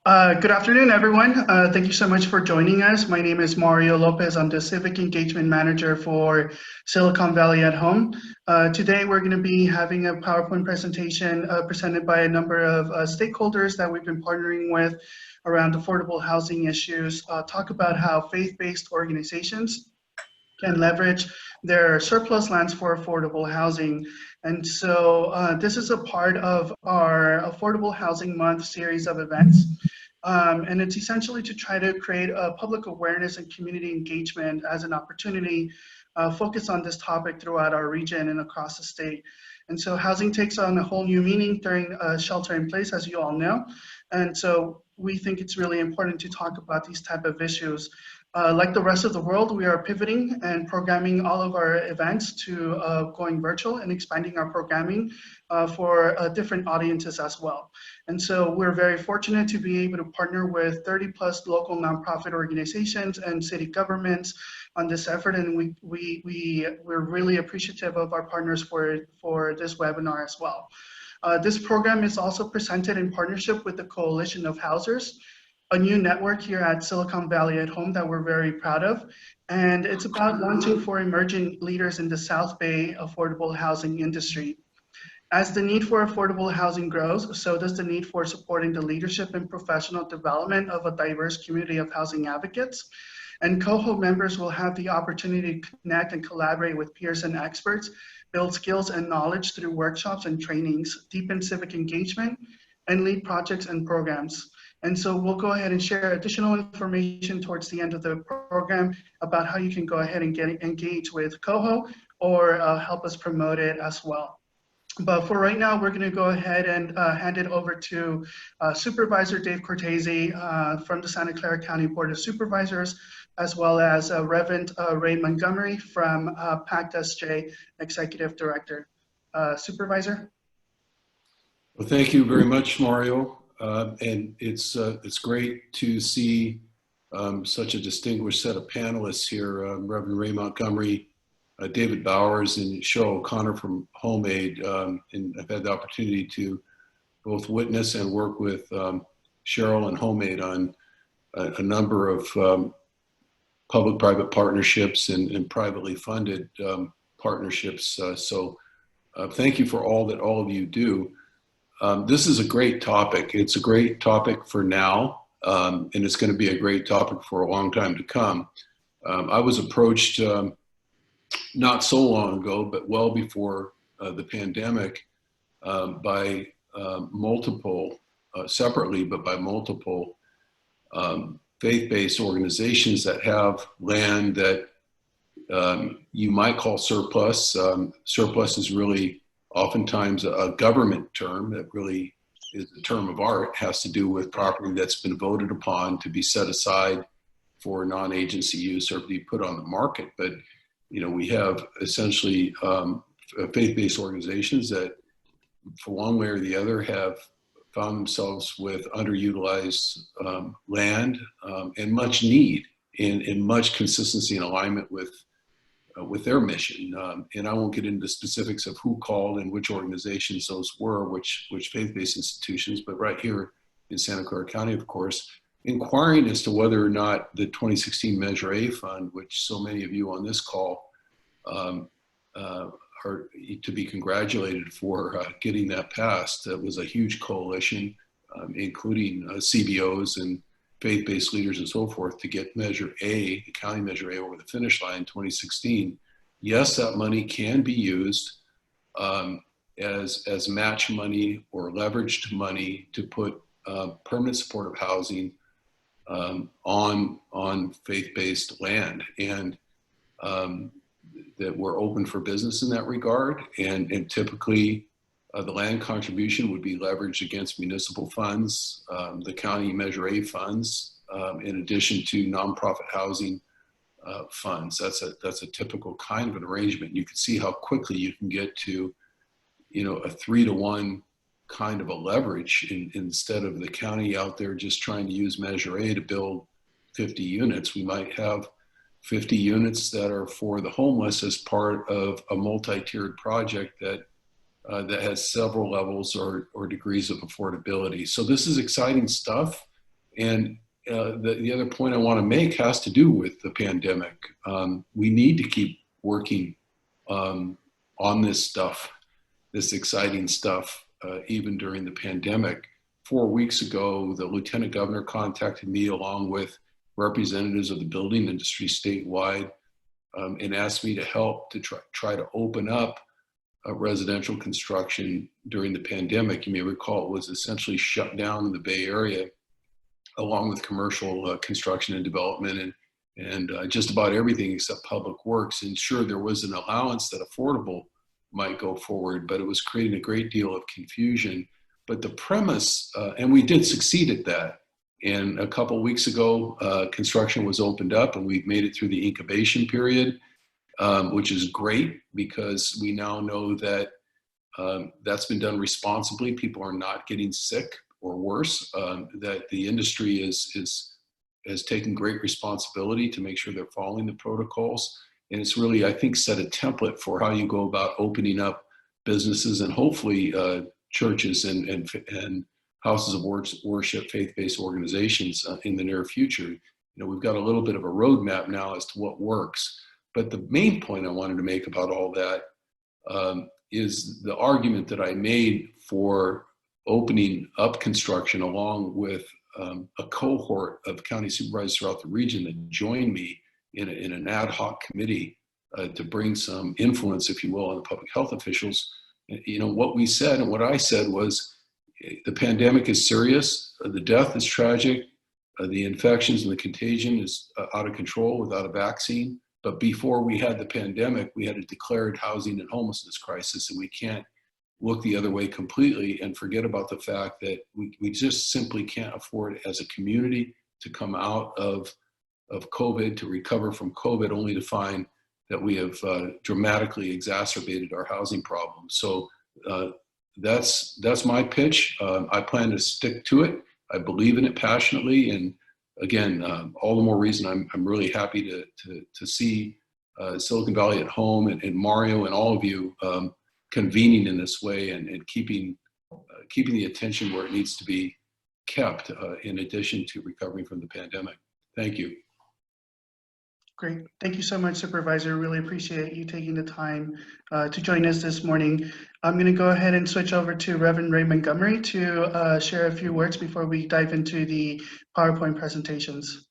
Good afternoon, everyone. Thank you so much for joining us. My name is Mario Lopez. I'm the Civic Engagement Manager for Silicon Valley at Home. Today, we're going to be having a PowerPoint presentation presented by a number of stakeholders that we've been partnering with around affordable housing issues, talk about how faith-based organizations can leverage their surplus lands for affordable housing. And so this is a part of our Affordable Housing Month series of events. And it's essentially to try to create a public awareness and community engagement as an opportunity focus on this topic throughout our region and across the state. And so housing takes on a whole new meaning during shelter in place, as you all know. And so we think it's really important to talk about these type of issues. Like the rest of the world, we are pivoting and programming all of our events to going virtual and expanding our programming for different audiences as well. And so we're very fortunate to be able to partner with 30 plus local nonprofit organizations and city governments on this effort. And we're really appreciative of our partners for this webinar as well. This program is also presented in partnership with the Coalition of Housers, a new network here at Silicon Valley at Home that we're very proud of. And it's about launching for emerging leaders in the South Bay affordable housing industry. As the need for affordable housing grows, so does the need for supporting the leadership and professional development of a diverse community of housing advocates. And COHO members will have the opportunity to connect and collaborate with peers and experts, build skills and knowledge through workshops and trainings, deepen civic engagement, and lead projects and programs. And so we'll go ahead and share additional information towards the end of the program about how you can go ahead and get engaged with COHO or help us promote it as well. But for right now, we're going to go ahead and hand it over to Supervisor Dave Cortese from the Santa Clara County Board of Supervisors, as well as Reverend Ray Montgomery from PACT SJ Executive Director. Supervisor? Well, thank you very much, Mario. And it's great to see such a distinguished set of panelists here, Reverend Ray Montgomery, David Bowers, and Cheryl O'Connor from HomeAid. And I've had the opportunity to both witness and work with Cheryl and HomeAid on a number of public-private partnerships and privately funded partnerships. So thank you for all that all of you do. This is a great topic. It's a great topic for now, and it's going to be a great topic for a long time to come. I was approached not so long ago, but well before the pandemic, by multiple, separately, but by multiple faith-based organizations that have land that you might call surplus. Surplus is really oftentimes a government term that really is a term of art. It has to do with property that's been voted upon to be set aside for non-agency use or to be put on the market. But you know, we have essentially faith-based organizations that, for one way or the other, have found themselves with underutilized land and much need and much consistency and alignment with their mission. And I won't get into specifics of who called and which organizations those were, which faith-based institutions, but right here in Santa Clara County, of course, inquiring as to whether or not the 2016 Measure A fund, which so many of you on this call are to be congratulated for getting that passed. That was a huge coalition, including CBOs and faith-based leaders and so forth, to get Measure A, the county Measure A, over the finish line in 2016. Yes, that money can be used as match money or leveraged money to put permanent supportive housing on faith-based land, and that we're open for business in that regard. And typically the land contribution would be leveraged against municipal funds, the county Measure A funds, in addition to nonprofit housing funds. That's a typical kind of an arrangement. You can see how quickly you can get to, you know, a 3-to-1 kind of a leverage instead of the county out there just trying to use Measure A to build 50 units. We might have 50 units that are for the homeless as part of a multi-tiered project that has several levels or degrees of affordability. So this is exciting stuff. And the other point I want to make has to do with the pandemic. We need to keep working on this stuff, this exciting stuff, even during the pandemic. 4 weeks ago, the Lieutenant Governor contacted me along with representatives of the building industry statewide and asked me to help to try to open up residential construction during the pandemic. You may recall it was essentially shut down in the Bay Area, along with commercial construction and development and just about everything except public works. And sure, there was an allowance that affordable might go forward, but it was creating a great deal of confusion. But the premise, and we did succeed at that. And a couple of weeks ago, construction was opened up and we've made it through the incubation period, which is great because we now know that that's been done responsibly. People are not getting sick or worse, that the industry has taken great responsibility to make sure they're following the protocols. And it's really, I think, set a template for how you go about opening up businesses and hopefully churches and houses of worship, faith-based organizations in the near future. You know, we've got a little bit of a roadmap now as to what works. But the main point I wanted to make about all that is the argument that I made for opening up construction along with a cohort of county supervisors throughout the region that joined me in an ad hoc committee to bring some influence, if you will, on the public health officials. You know, what we said and what I said was the pandemic is serious, the death is tragic, the infections and the contagion is out of control without a vaccine. But before we had the pandemic, we had a declared housing and homelessness crisis, and we can't look the other way completely and forget about the fact that we just simply can't afford as a community to come out of COVID, to recover from COVID, only to find that we have dramatically exacerbated our housing problem. So that's my pitch. I plan to stick to it. I believe in it passionately. And again, all the more reason I'm really happy to see Silicon Valley at Home and Mario and all of you convening in this way and keeping the attention where it needs to be kept in addition to recovering from the pandemic. Thank you. Great. Thank you so much, Supervisor. Really appreciate you taking the time to join us this morning. I'm going to go ahead and switch over to Reverend Ray Montgomery to share a few words before we dive into the PowerPoint presentations.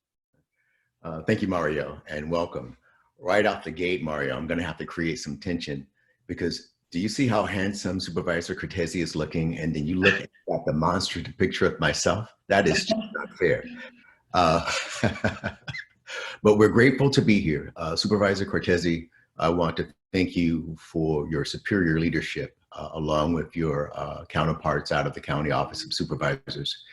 Thank you, Mario, and welcome. Right off the gate, Mario, I'm going to have to create some tension because do you see how handsome Supervisor Cortese is looking? And then you look at the monster picture of myself? That is just not fair. But we're grateful to be here. Supervisor Cortese, I want to thank you for your superior leadership along with your counterparts out of the County Office of Supervisors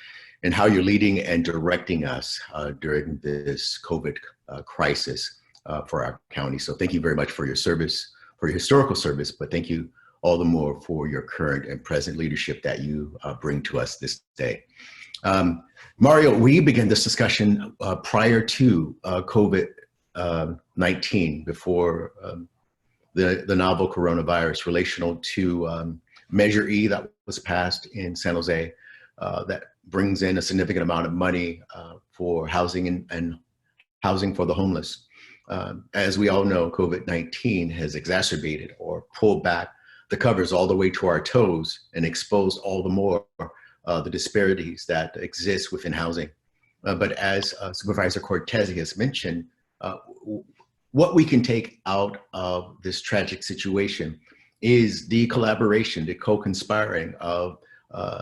and how you're leading and directing us during this COVID crisis for our county. So thank you very much for your service, for your historical service, but thank you all the more for your current and present leadership that you bring to us this day. Mario, we began this discussion prior to COVID-19, before the novel coronavirus, relational to Measure E that was passed in San Jose that brings in a significant amount of money for housing and housing for the homeless. As we all know, COVID-19 has exacerbated or pulled back the covers all the way to our toes and exposed all the more the disparities that exist within housing. But as Supervisor Cortese has mentioned, what we can take out of this tragic situation is the collaboration, the co-conspiring of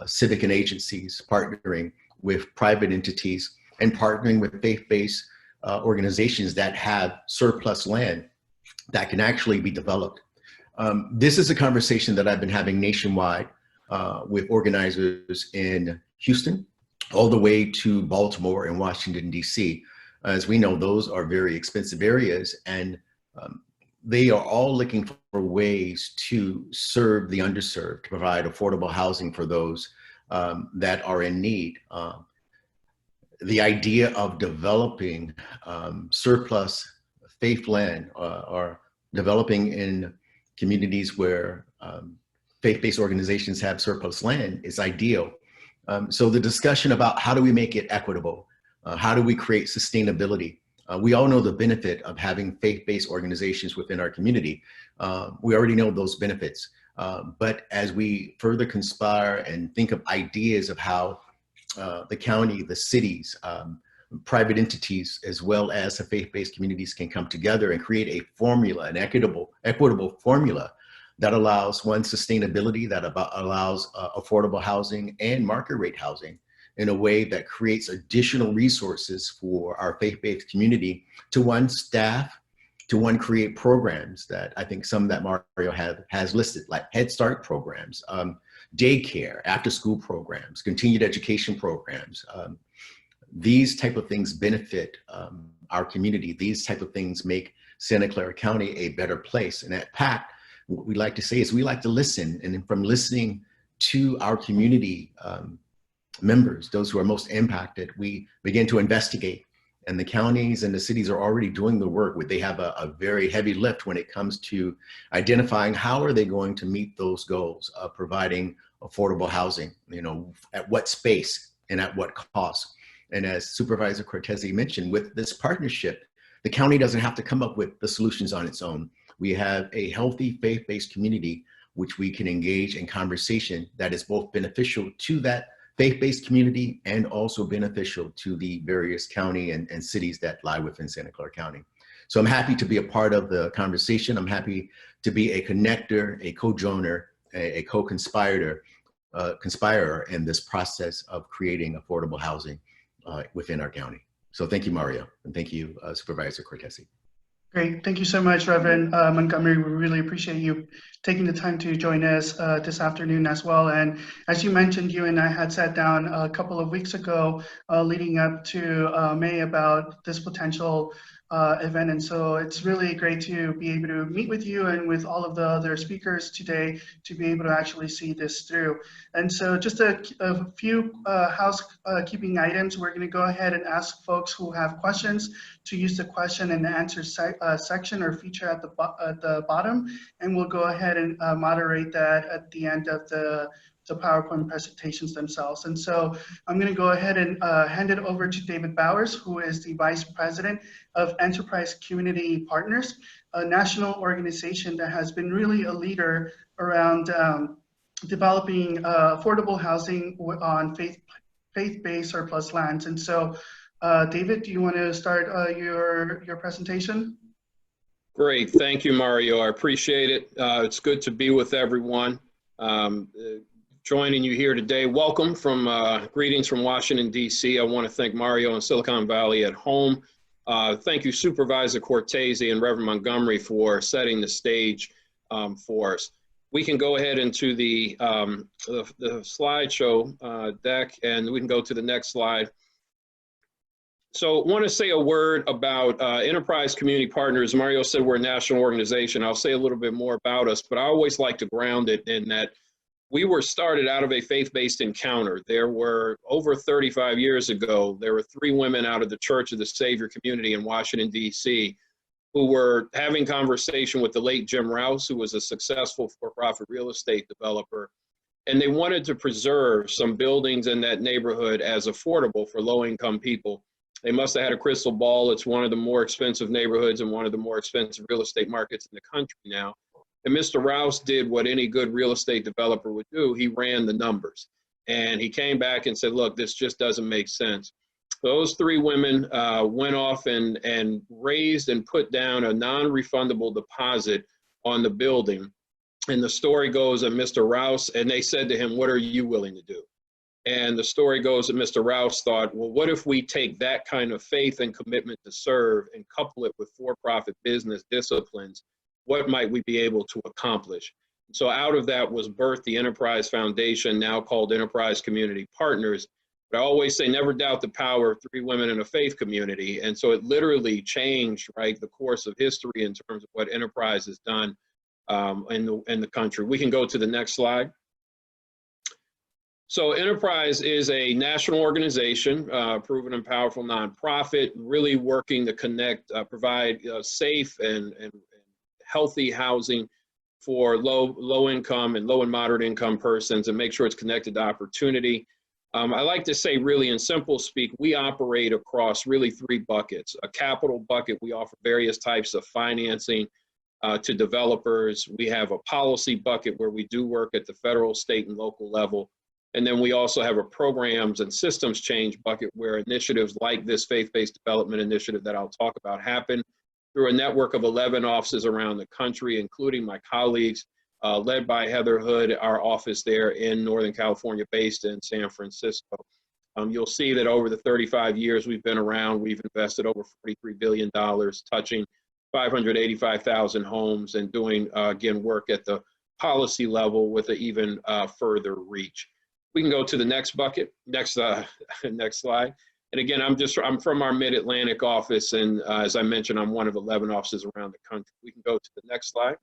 civic and agencies, partnering with private entities and partnering with faith-based organizations that have surplus land that can actually be developed. This is a conversation that I've been having nationwide with organizers in Houston, all the way to Baltimore and Washington, D.C. As we know, those are very expensive areas, and they are all looking for ways to serve the underserved, to provide affordable housing for those that are in need. The idea of developing surplus faith land or developing in communities where faith-based organizations have surplus land is ideal. So the discussion about how do we make it equitable? How do we create sustainability? We all know the benefit of having faith-based organizations within our community. We already know those benefits. But as we further conspire and think of ideas of how the county, the cities, private entities, as well as the faith-based communities can come together and create a formula, an equitable formula that allows one sustainability, that allows affordable housing and market rate housing in a way that creates additional resources for our faith-based community to one staff, to one create programs that I think some that Mario has listed, like HeadStart programs, daycare, after-school programs, continued education programs. These type of things benefit our community. These type of things make Santa Clara County a better place. And at PAC, what we like to say is we like to listen, and from listening to our community members, those who are most impacted, we begin to investigate. And the counties and the cities are already doing the work. They have a very heavy lift when it comes to identifying how are they going to meet those goals of providing affordable housing, at what space and at what cost. And as Supervisor Cortese mentioned, with this partnership, the county doesn't have to come up with the solutions on its own. We have a healthy faith-based community which we can engage in conversation that is both beneficial to that faith-based community and also beneficial to the various county and cities that lie within Santa Clara County. So I'm happy to be a part of the conversation. I'm happy to be a connector, a co-joiner, a co-conspirator in this process of creating affordable housing within our county. So thank you, Mario, and thank you, Supervisor Cortese. Great. Thank you so much, Reverend Montgomery. We really appreciate you taking the time to join us this afternoon as well. And as you mentioned, you and I had sat down a couple of weeks ago leading up to May about this potential event. And so it's really great to be able to meet with you and with all of the other speakers today to be able to actually see this through. And so just a few housekeeping items. We're going to go ahead and ask folks who have questions to use the question and answer section or feature at the bottom. And we'll go ahead and moderate that at the end of the PowerPoint presentations themselves. And so I'm going to go ahead and hand it over to David Bowers, who is the Vice President of Enterprise Community Partners, a national organization that has been really a leader around developing affordable housing on faith-based surplus lands. And so, David, do you want to start your presentation? Great. Thank you, Mario. I appreciate it. It's good to be with everyone. Joining you here today. Welcome from greetings from Washington, D.C. I want to thank Mario and Silicon Valley at home. Thank you, Supervisor Cortese and Reverend Montgomery, for setting the stage for us. We can go ahead into the slideshow deck, and we can go to the next slide. So I want to say a word about Enterprise Community Partners. Mario said we're a national organization. I'll say a little bit more about us, but I always like to ground it in that we were started out of a faith-based encounter. There were, over 35 years ago, there were 3 women out of the Church of the Savior community in Washington, D.C., who were having conversation with the late Jim Rouse, who was a successful for-profit real estate developer. And they wanted to preserve some buildings in that neighborhood as affordable for low-income people. They must have had a crystal ball. It's one of the more expensive neighborhoods and one of the more expensive real estate markets in the country now. And Mr. Rouse did what any good real estate developer would do. He ran the numbers. And he came back and said, look, this just doesn't make sense. Those 3 women went off and raised and put down a non-refundable deposit on the building. And the story goes that Mr. Rouse, and they said to him, what are you willing to do? And the story goes that Mr. Rouse thought, well, what if we take that kind of faith and commitment to serve and couple it with for-profit business disciplines? What might we be able to accomplish? So out of that was birthed the Enterprise Foundation, now called Enterprise Community Partners. But I always say, never doubt the power of 3 women in a faith community. And so it literally changed, right, the course of history in terms of what Enterprise has done in the country. We can go to the next slide. So Enterprise is a national organization, proven and powerful nonprofit, really working to connect, provide safe and healthy housing for low income and low and moderate income persons, and make sure it's connected to opportunity. I like to say, really in simple speak, we operate across really three buckets. A capital bucket, we offer various types of financing to developers. We have a policy bucket where we do work at the federal, state, and local level. And then we also have a programs and systems change bucket where initiatives like this faith-based development initiative that I'll talk about happen through a network of 11 offices around the country, including my colleagues, led by Heather Hood, our office there in Northern California, based in San Francisco. You'll see that over the 35 years we've been around, we've invested over $43 billion, touching 585,000 homes, and doing, again, work at the policy level with an even further reach. We can go to the next bucket, next slide. And again, I'm from our Mid-Atlantic office, and as I mentioned, I'm one of 11 offices around the country. We can go to the next slide.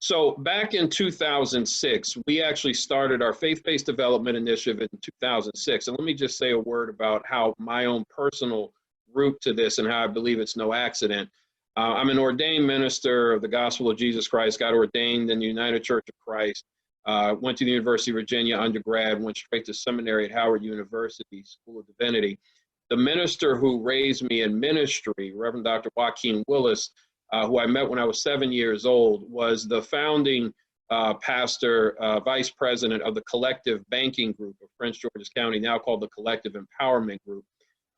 So back in 2006, we actually started our faith-based development initiative in 2006. And let me just say a word about how my own personal route to this and how I believe it's no accident. I'm an ordained minister of the gospel of Jesus Christ, got ordained in the United Church of Christ, went to the University of Virginia undergrad, went straight to seminary at Howard University School of Divinity. The minister who raised me in ministry, Reverend Dr. Joaquin Willis, who I met when I was 7 years old, was the founding pastor, vice president of the Collective Banking Group of Prince George's County, now called the Collective Empowerment Group.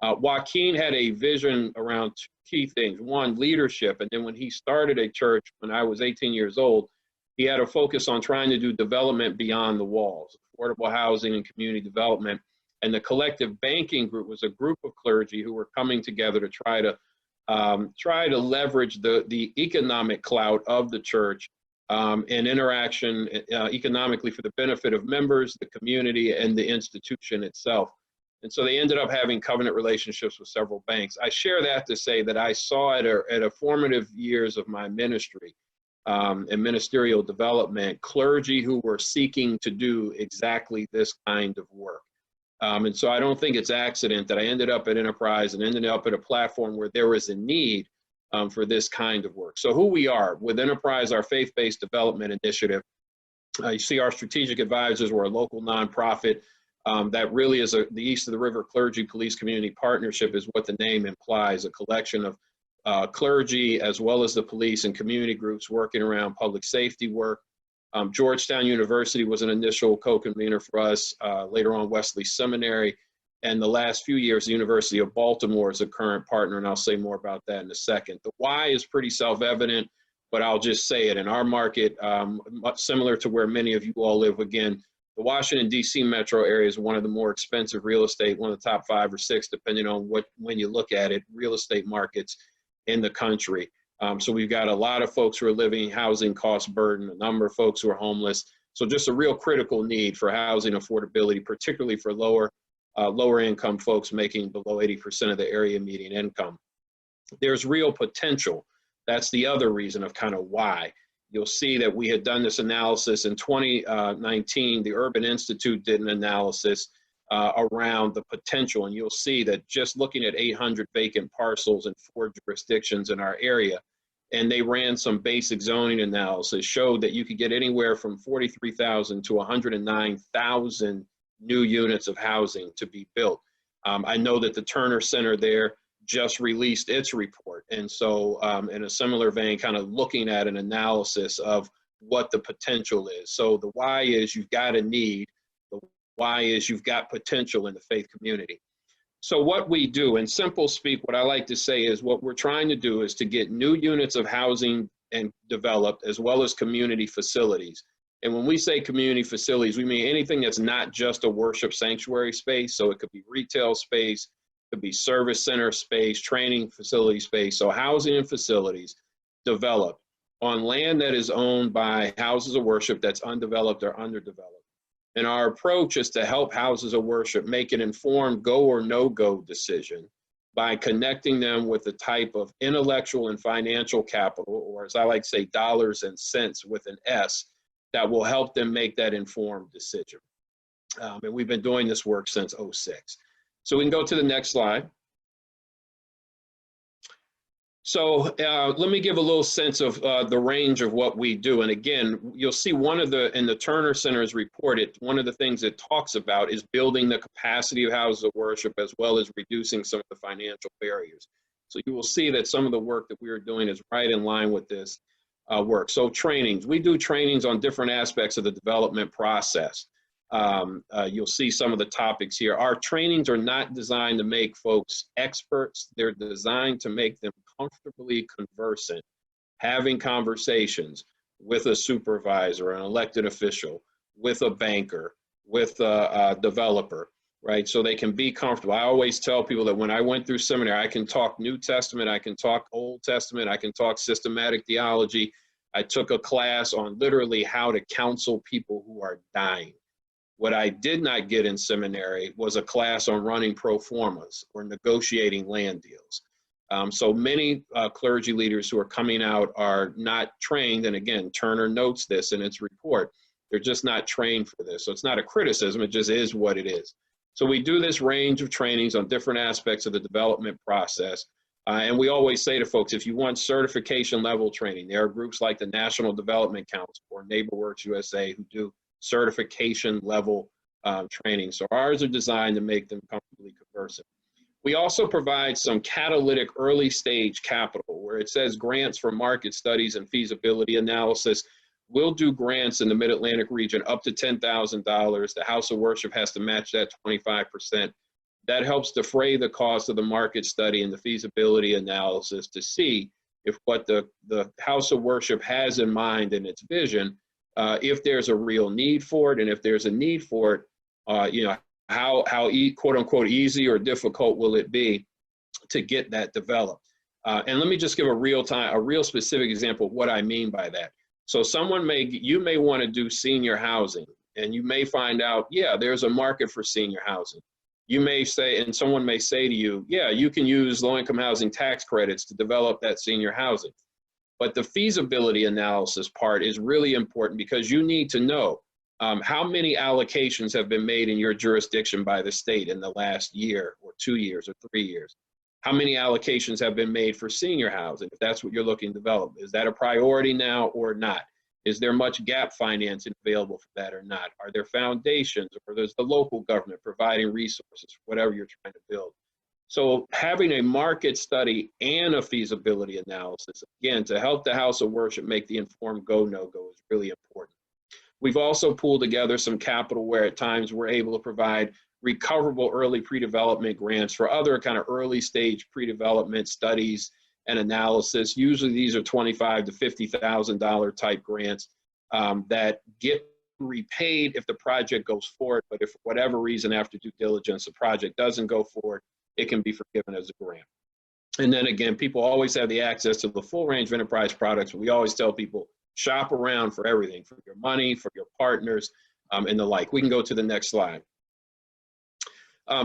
Joaquin had a vision around two key things. One, leadership. And then when he started a church when I was 18 years old, he had a focus on trying to do development beyond the walls, affordable housing and community development. And the Collective Banking Group was a group of clergy who were coming together to try to leverage the economic clout of the church and interaction economically for the benefit of members, the community, and the institution itself. And so they ended up having covenant relationships with several banks. I share that to say that I saw at a formative years of my ministry and ministerial development, clergy who were seeking to do exactly this kind of work. And so I don't think it's accident that I ended up at Enterprise and ended up at a platform where there was a need for this kind of work. So who we are with Enterprise, our faith-based development initiative, you see our strategic advisors, we're a local nonprofit that really is the East of the River Clergy Police Community Partnership is what the name implies, a collection of clergy as well as the police and community groups working around public safety work. Georgetown University was an initial co-convener for us, later on Wesley Seminary, and the last few years, the University of Baltimore is a current partner, and I'll say more about that in a second. The why is pretty self-evident, but I'll just say it. In our market, similar to where many of you all live, again, the Washington, D.C. metro area is one of the more expensive real estate, one of the top 5 or 6, depending on when you look at it, real estate markets in the country. So we've got a lot of folks who are living housing cost burden, a number of folks who are homeless. So just a real critical need for housing affordability, particularly for lower income folks making below 80% of the area median income. There's real potential. That's the other reason of kind of why. You'll see that we had done this analysis in 2019. The Urban Institute did an analysis around the potential, and you'll see that just looking at 800 vacant parcels in 4 jurisdictions in our area, and they ran some basic zoning analysis, showed that you could get anywhere from 43,000 to 109,000 new units of housing to be built. I know that the Turner Center there just released its report. And so in a similar vein, kind of looking at an analysis of what the potential is. So the why is you've got a need. The why is you've got potential in the faith community. So what we do, in simple speak, what I like to say is what we're trying to do is to get new units of housing and developed, as well as community facilities. And when we say community facilities, we mean anything that's not just a worship sanctuary space. So it could be retail space, it could be service center space, training facility space. So housing and facilities developed on land that is owned by houses of worship that's undeveloped or underdeveloped. And our approach is to help houses of worship make an informed go or no-go decision by connecting them with the type of intellectual and financial capital, or as I like to say, dollars and cents with an S, that will help them make that informed decision. And we've been doing this work since '06. So we can go to the next slide. So let me give a little sense of the range of what we do. And again, you'll see in the Turner Center's report, one of the things it talks about is building the capacity of houses of worship as well as reducing some of the financial barriers. So you will see that some of the work that we are doing is right in line with this work. So trainings, we do trainings on different aspects of the development process. You'll see some of the topics here. Our trainings are not designed to make folks experts. They're designed to make them comfortably conversant, having conversations with a supervisor, an elected official, with a banker, with a developer, right? So they can be comfortable. I always tell people that when I went through seminary, I can talk New Testament, I can talk Old Testament, I can talk systematic theology. I took a class on literally how to counsel people who are dying. What I did not get in seminary was a class on running pro formas or negotiating land deals. So many clergy leaders who are coming out are not trained, and again, Turner notes this in its report, they're just not trained for this. So it's not a criticism, it just is what it is. So we do this range of trainings on different aspects of the development process. And we always say to folks, if you want certification level training, there are groups like the National Development Council or NeighborWorks USA who do certification level training. So ours are designed to make them comfortably conversant. We also provide some catalytic early stage capital where it says grants for market studies and feasibility analysis. We'll do grants in the Mid-Atlantic region up to $10,000. The House of Worship has to match that 25%. That helps defray the cost of the market study and the feasibility analysis to see if what the House of Worship has in mind in its vision, if there's a real need for it, and if there's a need for it, you know, how quote unquote easy or difficult will it be to get that developed? And let me just give a real specific example of what I mean by that. So you may want to do senior housing, and you may find out, yeah, there's a market for senior housing. You may say, and someone may say to you, yeah, you can use low-income housing tax credits to develop that senior housing. But the feasibility analysis part is really important because you need to know how many allocations have been made in your jurisdiction by the state in the last year or 2 years or 3 years. How many allocations have been made for senior housing, if that's what you're looking to develop? Is that a priority now or not? Is there much gap financing available for that or not? Are there foundations, or there's the local government providing resources for whatever you're trying to build? So having a market study and a feasibility analysis, again, to help the House of Worship make the informed go, no-go is really important. We've also pulled together some capital where at times we're able to provide recoverable early pre-development grants for other kind of early stage pre-development studies and analysis. Usually these are $25,000 to $50,000 type grants that get repaid if the project goes forward, but if for whatever reason after due diligence the project doesn't go forward, it can be forgiven as a grant. And then again, people always have the access to the full range of enterprise products. We always tell people, shop around for everything, for your money, for your partners, and the like. We can go to the next slide.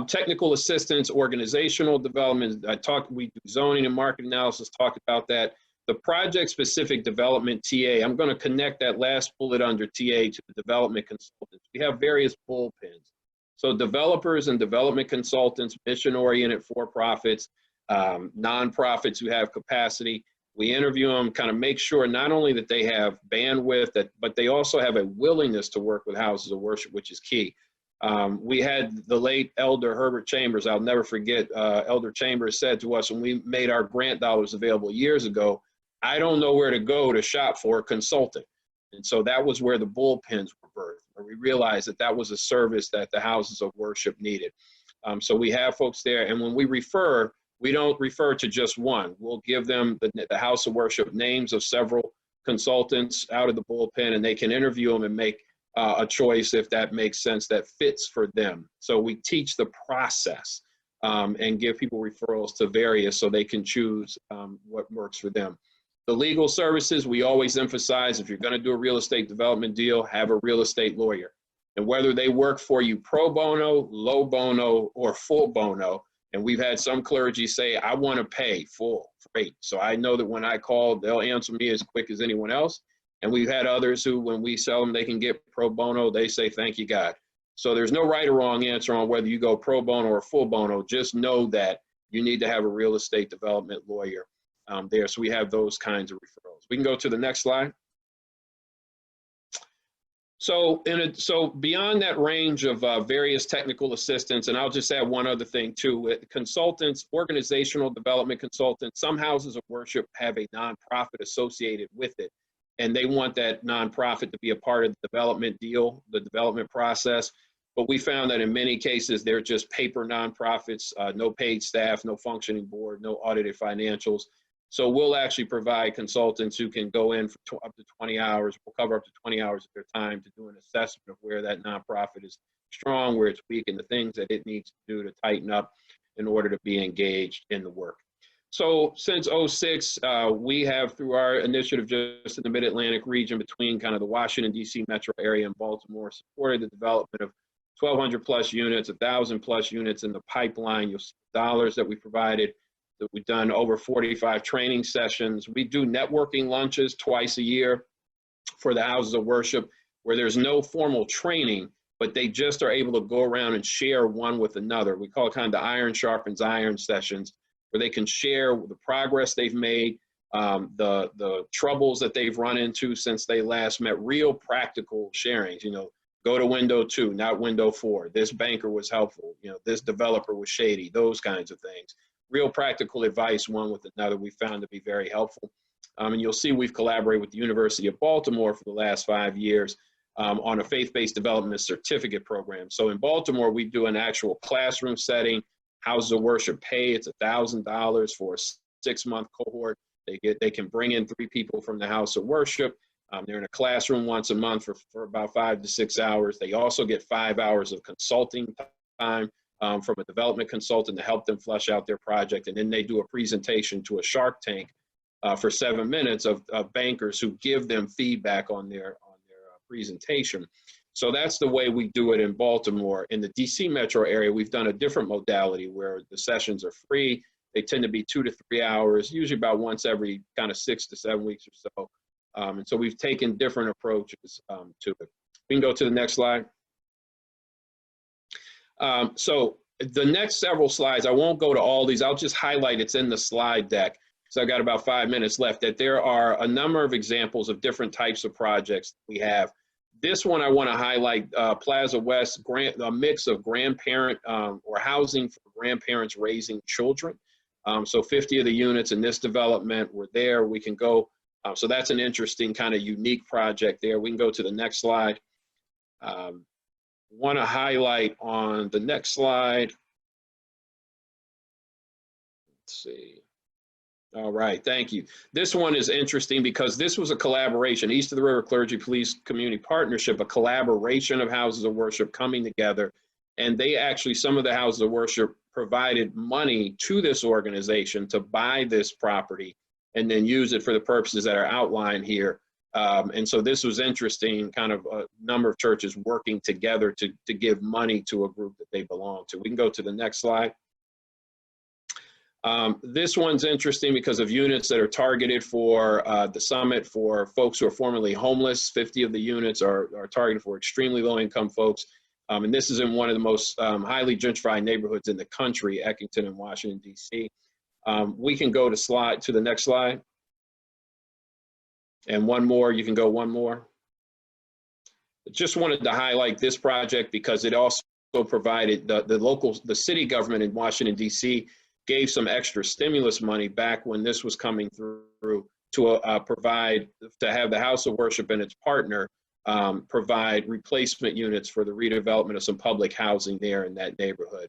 Technical assistance, organizational development. We do zoning and market analysis, talked about that. The project-specific development TA, I'm going to connect that last bullet under TA to the development consultants. We have various bullpens. So developers and development consultants, mission-oriented for-profits, nonprofits who have capacity. We interview them, kind of make sure not only that they have bandwidth, but they also have a willingness to work with houses of worship, which is key. We had the late Elder Herbert Chambers. I'll never forget, Elder Chambers said to us when we made our grant dollars available years ago, I don't know where to go to shop for a consultant. And so that was where the bullpens were birthed, where we realized that that was a service that the houses of worship needed. So we have folks there, and when we refer, we don't refer to just one. We'll give them the House of Worship names of several consultants out of the bullpen, and they can interview them and make a choice if that makes sense, that fits for them. So we teach the process and give people referrals to various so they can choose what works for them. The legal services, we always emphasize, if you're going to do a real estate development deal, have a real estate lawyer. And whether they work for you pro bono, low bono, or full bono, and we've had some clergy say, I want to pay full freight. So I know that when I call, they'll answer me as quick as anyone else. And we've had others who, when we sell them, they can get pro bono, they say, thank you, God. So there's no right or wrong answer on whether you go pro bono or full bono. Just know that you need to have a real estate development lawyer. there. So we have those kinds of referrals. We can go to the next slide. So beyond that range of various technical assistance, and I'll just add one other thing too, consultants, organizational development consultants, some houses of worship have a nonprofit associated with it, and they want that nonprofit to be a part of the development deal, the development process. But we found that in many cases, they're just paper nonprofits, no paid staff, no functioning board, no audited financials. So we'll actually provide consultants who can go in for up to 20 hours. We'll cover up to 20 hours of their time to do an assessment of where that nonprofit is strong, where it's weak, and the things that it needs to do to tighten up in order to be engaged in the work. So since '06, we have, through our initiative just in the Mid-Atlantic region between kind of the Washington, D.C. metro area and Baltimore, supported the development of 1,200 plus units, 1,000 plus units in the pipeline. You'll see the dollars that we provided. That we've done over 45 training sessions. We do networking lunches twice a year for the houses of worship where there's no formal training, but they just are able to go around and share one with another. We call it kind of the iron sharpens iron sessions, where they can share the progress they've made, the troubles that they've run into since they last met, real practical sharings. You know, go to window 2, not window 4. This banker was helpful. You know, this developer was shady, those kinds of things. Real practical advice, one with another, we found to be very helpful. And you'll see we've collaborated with the University of Baltimore for the last 5 years on a faith-based development certificate program. So in Baltimore, we do an actual classroom setting, houses of worship pay. It's $1,000 for a 6-month cohort. They can bring in 3 people from the house of worship. They're in a classroom once a month for about 5 to 6 hours. They also get 5 hours of consulting time from a development consultant to help them flesh out their project. And then they do a presentation to a Shark Tank for 7 minutes of bankers who give them feedback on their presentation. So that's the way we do it in Baltimore. In the DC metro area, we've done a different modality where the sessions are free. They tend to be 2 to 3 hours, usually about once every kind of 6 to 7 weeks or so. And so we've taken different approaches to it. We can go to the next slide. So the next several slides, I won't go to all these. I'll just highlight, it's in the slide deck. So I've got about 5 minutes left, that there are a number of examples of different types of projects we have. This one I want to highlight, Plaza West, a mix of grandparent or housing for grandparents raising children. So 50 of the units in this development were there. We can go, so that's an interesting kind of unique project there. We can go to the next slide. Want to highlight on the next slide. Let's see. All right, thank you. This one is interesting because this was a collaboration, East of the River Clergy Police Community Partnership, a collaboration of houses of worship coming together. And they actually, some of the houses of worship provided money to this organization to buy this property and then use it for the purposes that are outlined here. And so this was interesting, kind of a number of churches working together to give money to a group that they belong to. We can go to the next slide. This one's interesting because of units that are targeted for the summit for folks who are formerly homeless. 50 of the units are targeted for extremely low income folks. And this is in one of the most highly gentrified neighborhoods in the country, Eckington in Washington, D.C. We can go to the next slide. And one more, you can go one more. Just wanted to highlight this project because it also provided the city government in Washington, D.C. gave some extra stimulus money back when this was coming through to have the House of Worship and its partner provide replacement units for the redevelopment of some public housing there in that neighborhood.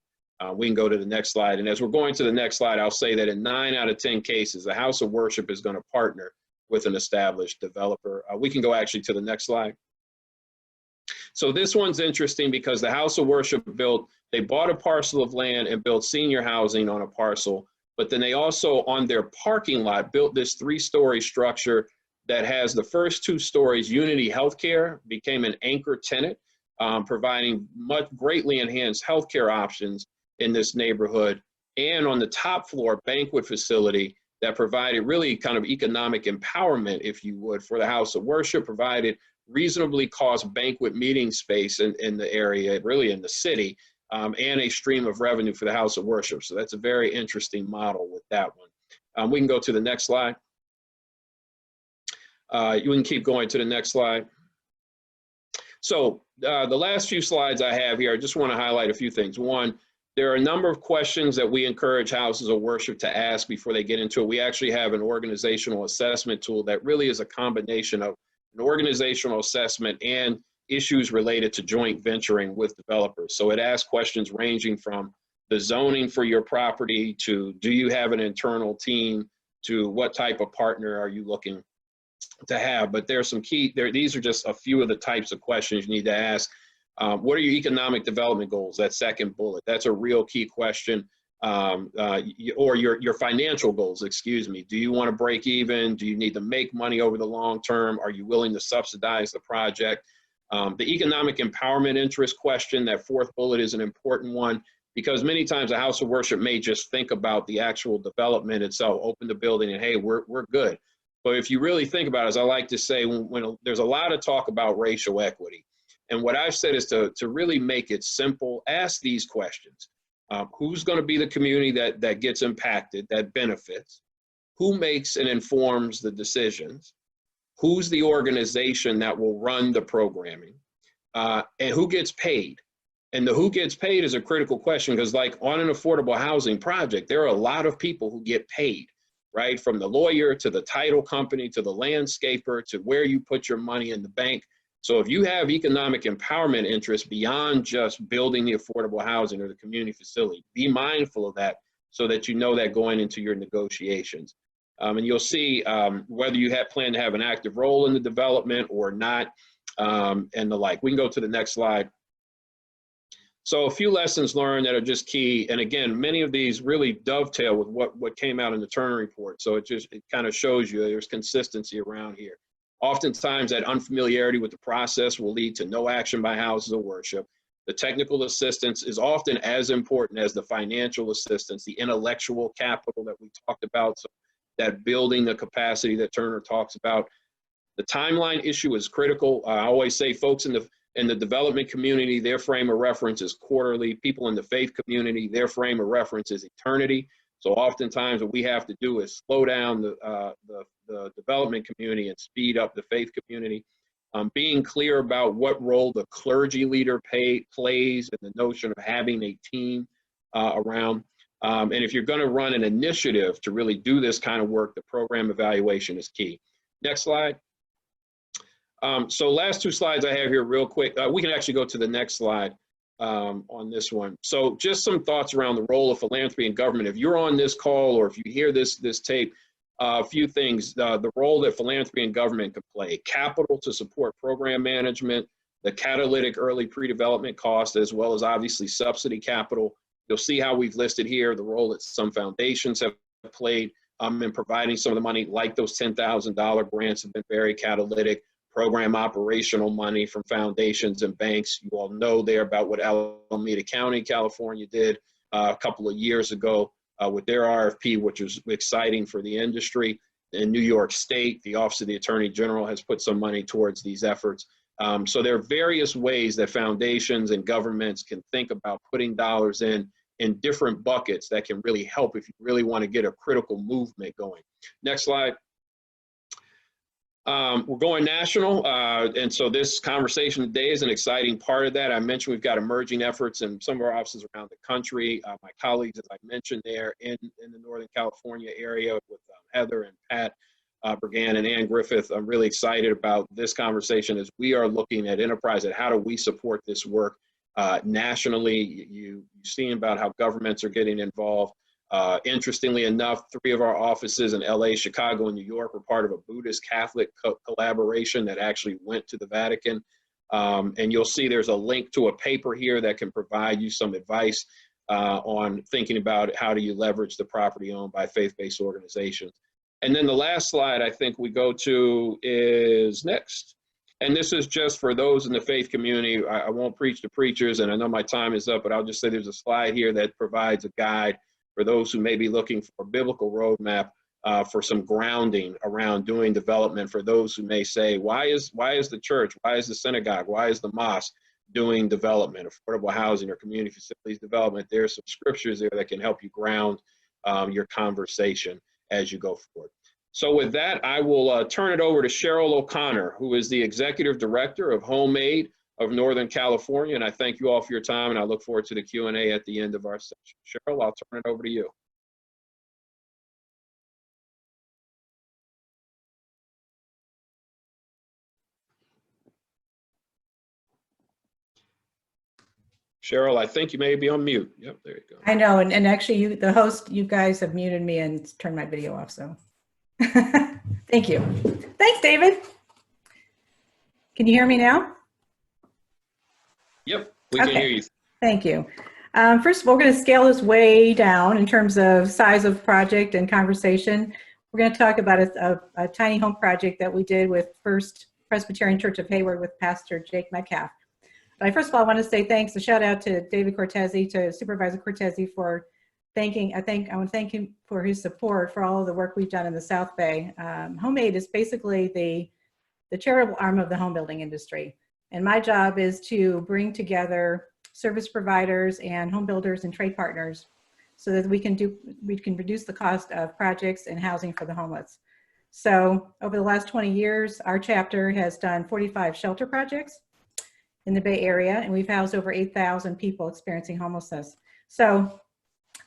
We can go to the next slide. And as we're going to the next slide, I'll say that in 9 out of 10 cases, the House of Worship is going to partner with an established developer. We can go actually to the next slide. So this one's interesting because the House of Worship they bought a parcel of land and built senior housing on a parcel, but then they also on their parking lot built this 3-story structure that has the first 2 stories. Unity Healthcare became an anchor tenant, providing greatly enhanced healthcare options in this neighborhood. And on the top floor, banquet facility that provided really kind of economic empowerment, if you would, for the House of Worship, provided reasonably cost banquet meeting space in the area, really in the city, and a stream of revenue for the House of Worship. So that's a very interesting model with that one. We can go to the next slide. You can keep going to the next slide. So the last few slides I have here, I just want to highlight a few things. One, there are a number of questions that we encourage houses of worship to ask before they get into it. We actually have an organizational assessment tool that really is a combination of an organizational assessment and issues related to joint venturing with developers. So it asks questions ranging from the zoning for your property to do you have an internal team to what type of partner are you looking to have. But there's some key, these are just a few of the types of questions you need to ask. What are your economic development goals? That second bullet, that's a real key question. Or your financial goals, excuse me. Do you want to break even? Do you need to make money over the long term? Are you willing to subsidize the project? The economic empowerment interest question, that fourth bullet, is an important one because many times a house of worship may just think about the actual development itself, open the building and hey, we're good. But if you really think about it, as I like to say, when there's a lot of talk about racial equity, and what I've said is to really make it simple, ask these questions. Who's going to be the community that gets impacted, that benefits? Who makes and informs the decisions? Who's the organization that will run the programming? And who gets paid? And the who gets paid is a critical question because, like, on an affordable housing project, there are a lot of people who get paid, right? From the lawyer to the title company to the landscaper to where you put your money in the bank. So if you have economic empowerment interests beyond just building the affordable housing or the community facility, be mindful of that so that you know that going into your negotiations. And you'll see whether you plan to have an active role in the development or not, and the like. We can go to the next slide. So a few lessons learned that are just key. And again, many of these really dovetail with what came out in the Turner report. So it kind of shows you there's consistency around here. Oftentimes that unfamiliarity with the process will lead to no action by houses of worship. The technical assistance is often as important as the financial assistance, the intellectual capital that we talked about, so that building the capacity that Turner talks about. The timeline issue is critical. I always say folks in the development community, their frame of reference is quarterly. People in the faith community, their frame of reference is eternity. So oftentimes what we have to do is slow down the development community and speed up the faith community. Being clear about what role the clergy leader plays and the notion of having a team around. And if you're going to run an initiative to really do this kind of work, the program evaluation is key. Next slide. So last two slides I have here real quick. We can actually go to the next slide on this one. So just some thoughts around the role of philanthropy and government. If you're on this call or if you hear this tape, a few things, the role that philanthropy and government could play: capital to support program management, the catalytic early pre-development cost, as well as obviously subsidy capital. You'll see how we've listed here the role that some foundations have played in providing some of the money, like those $10,000 grants have been very catalytic. Program operational money from foundations and banks. You all know there about what Alameda County, California did a couple of years ago with their RFP, which was exciting for the industry. In New York State, the Office of the Attorney General has put some money towards these efforts. So there are various ways that foundations and governments can think about putting dollars in different buckets that can really help if you really want to get a critical movement going. Next slide. We're going national, and so this conversation today is an exciting part of that. I mentioned we've got emerging efforts in some of our offices around the country. My colleagues, as I mentioned there in the Northern California area with Heather and Pat Bergan and Ann Griffith, I'm really excited about this conversation as we are looking at enterprise and how do we support this work nationally. You've seen about how governments are getting involved. Interestingly enough, 3 of our offices in LA, Chicago, and New York were part of a Buddhist Catholic collaboration that actually went to the Vatican. And you'll see there's a link to a paper here that can provide you some advice on thinking about how do you leverage the property owned by faith-based organizations. And then the last slide I think we go to is next. And this is just for those in the faith community. I won't preach to preachers, and I know my time is up, but I'll just say there's a slide here that provides a guide for those who may be looking for a biblical roadmap for some grounding around doing development, for those who may say, why is the church, why is the synagogue, why is the mosque doing development, affordable housing or community facilities development? There's some scriptures there that can help you ground your conversation. as you go forward. So with that, I will turn it over to Cheryl O'Connor, who is the Executive Director of HomeAid of Northern California. And I thank you all for your time, and I look forward to the Q&A at the end of our session. Cheryl, I'll turn it over to you. Cheryl, I think you may be on mute. Yep, there you go. I know, and actually you, the host, you guys have muted me and turned my video off, so. Thank you. Thanks, David. Can you hear me now? Yep, we can hear you. Thank you. First of all, we're going to scale this way down in terms of size of project and conversation. We're going to talk about a tiny home project that we did with First Presbyterian Church of Hayward with Pastor Jake Metcalf. But first of all, I want to say thanks, a shout out to David Cortese, to Supervisor Cortese for I want to thank him for his support for all of the work we've done in the South Bay. HomeAid is basically the charitable arm of the home building industry. And my job is to bring together service providers and home builders and trade partners so that we can reduce the cost of projects and housing for the homeless. So over the last 20 years, our chapter has done 45 shelter projects in the Bay Area, and we've housed over 8,000 people experiencing homelessness. So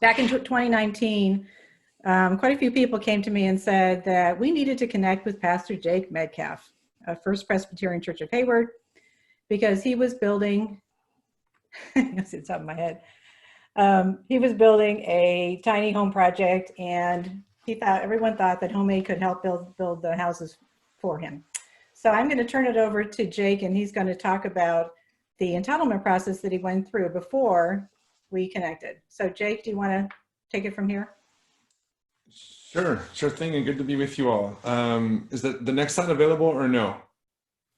back in 2019, quite a few people came to me and said that we needed to connect with Pastor Jake Metcalf of First Presbyterian Church of Hayward, because he was building, it's on top of my head, he was building a tiny home project, and everyone thought that HomeAid could help build the houses for him. So I'm going to turn it over to Jake, and he's going to talk about the entitlement process that he went through before we connected. So Jake, do you want to take it from here? Sure thing, and good to be with you all. Is the next slide available or no?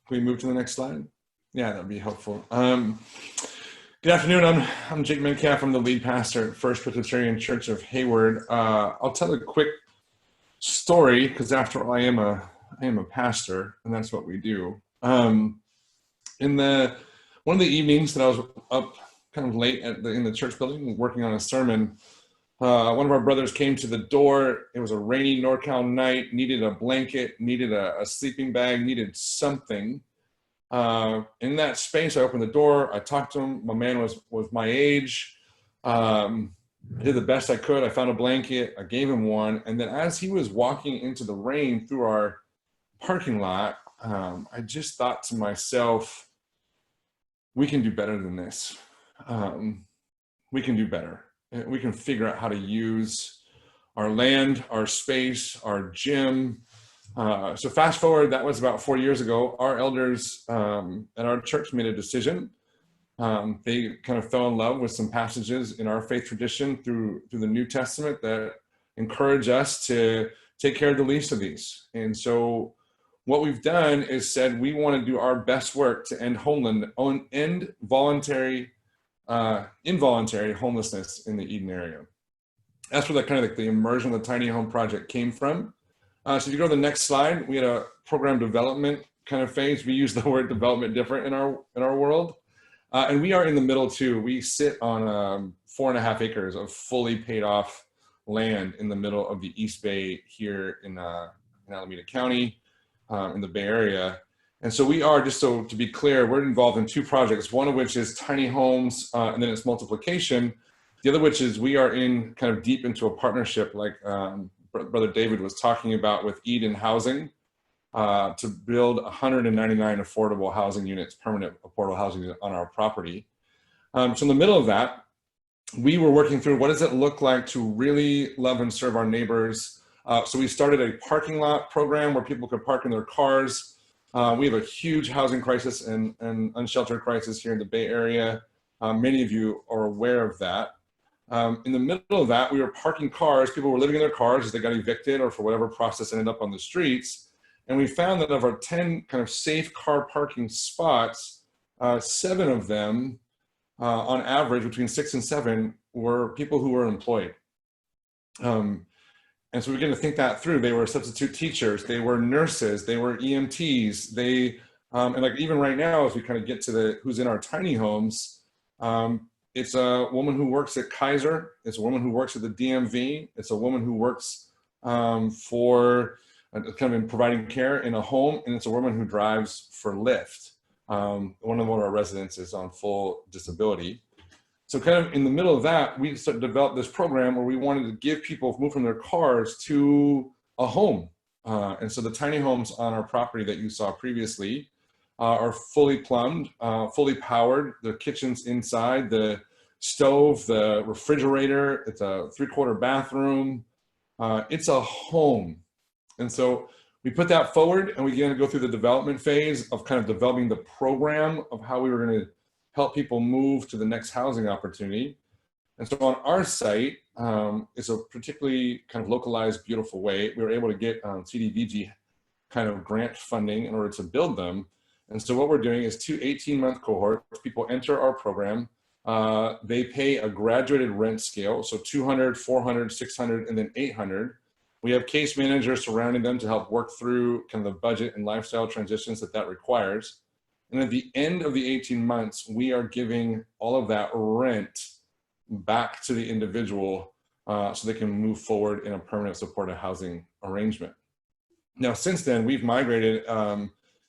Can we move to the next slide? Yeah, that'd be helpful. Good afternoon, I'm Jake Metcalf. I'm the lead pastor at First Presbyterian Church of Hayward. I'll tell a quick story, because after all, I am a pastor, and that's what we do. One of the evenings that I was up kind of late in the church building working on a sermon, one of our brothers came to the door. It was a rainy NorCal night, needed a blanket, needed a sleeping bag, needed something. In that space, I opened the door, I talked to him. My man was my age. I did the best I could. I found a blanket, I gave him one. And then as he was walking into the rain through our parking lot, I just thought to myself, we can do better than this. We can do better. We can figure out how to use our land, our space, our gym. So fast forward, that was about 4 years ago. Our elders at our church made a decision. They kind of fell in love with some passages in our faith tradition through the New Testament that encourage us to take care of the least of these. And so what we've done is said we want to do our best work to end involuntary homelessness in the Eden area. That's where the immersion of the tiny home project came from. So if you go to the next slide, we had a program development kind of phase. We use the word development different in our world. And we are in the middle too. We sit on 4.5 acres of fully paid off land in the middle of the East Bay here in Alameda County, in the Bay Area. And so we are, just so to be clear, we're involved in 2 projects, one of which is tiny homes and then its multiplication. The other which is we are in kind of deep into a partnership like Brother David was talking about with Eden Housing to build 199 affordable housing units, permanent affordable housing units on our property. So in the middle of that, we were working through what does it look like to really love and serve our neighbors. So we started a parking lot program where people could park in their cars. We have a huge housing crisis and unsheltered crisis here in the Bay Area. Many of you are aware of that. In the middle of that, we were parking cars. People were living in their cars as they got evicted or for whatever process ended up on the streets. And we found that of our 10 kind of safe car parking spots, 7 of them, on average, between 6 and 7, were people who were employed. And so we began to think that through. They were substitute teachers, they were nurses, they were EMTs, they, and like even right now, as we kind of get to who's in our tiny homes, it's a woman who works at Kaiser, it's a woman who works at the DMV, it's a woman who works for kind of in providing care in a home, and it's a woman who drives for Lyft. One of our residents is on full disability. So kind of in the middle of that, we developed this program where we wanted to give people move from their cars to a home. And so the tiny homes on our property that you saw previously are fully plumbed, fully powered. The kitchen's inside, the stove, the refrigerator, it's a 3/4 bathroom. It's a home. And so we put that forward, and we began to go through the development phase of kind of developing the program of how we were going to help people move to the next housing opportunity. And so on our site, it's a particularly kind of localized, beautiful way. We were able to get CDBG kind of grant funding in order to build them. And so what we're doing is 2 18-month cohorts. People enter our program. They pay a graduated rent scale, so 200, 400, 600, and then 800. We have case managers surrounding them to help work through kind of the budget and lifestyle transitions that requires. And at the end of the 18 months, we are giving all of that rent back to the individual so they can move forward in a permanent supportive housing arrangement. Now, since then, we've migrated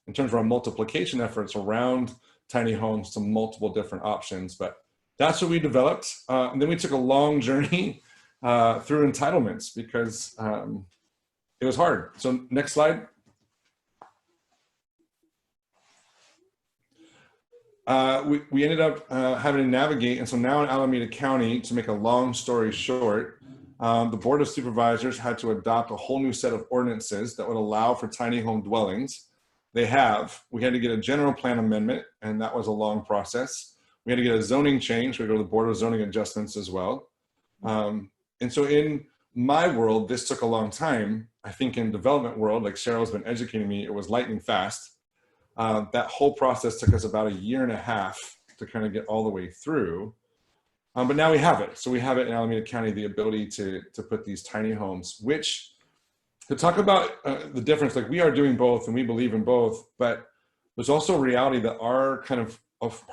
in terms of our multiplication efforts around tiny homes to multiple different options, but that's what we developed. And then we took a long journey through entitlements because it was hard. So next slide. We ended up having to navigate, and so now in Alameda County, to make a long story short, the Board of Supervisors had to adopt a whole new set of ordinances that would allow for tiny home dwellings. We had to get a general plan amendment, and that was a long process. We had to get a zoning change. We go to the Board of Zoning Adjustments as well. And so in my world, this took a long time. I think in development world, like Cheryl's been educating me, it was lightning fast. That whole process took us about 1.5 years to kind of get all the way through. But now we have it. So we have it in Alameda County, the ability to put these tiny homes, which to talk about the difference, like we are doing both and we believe in both, but there's also a reality that our kind of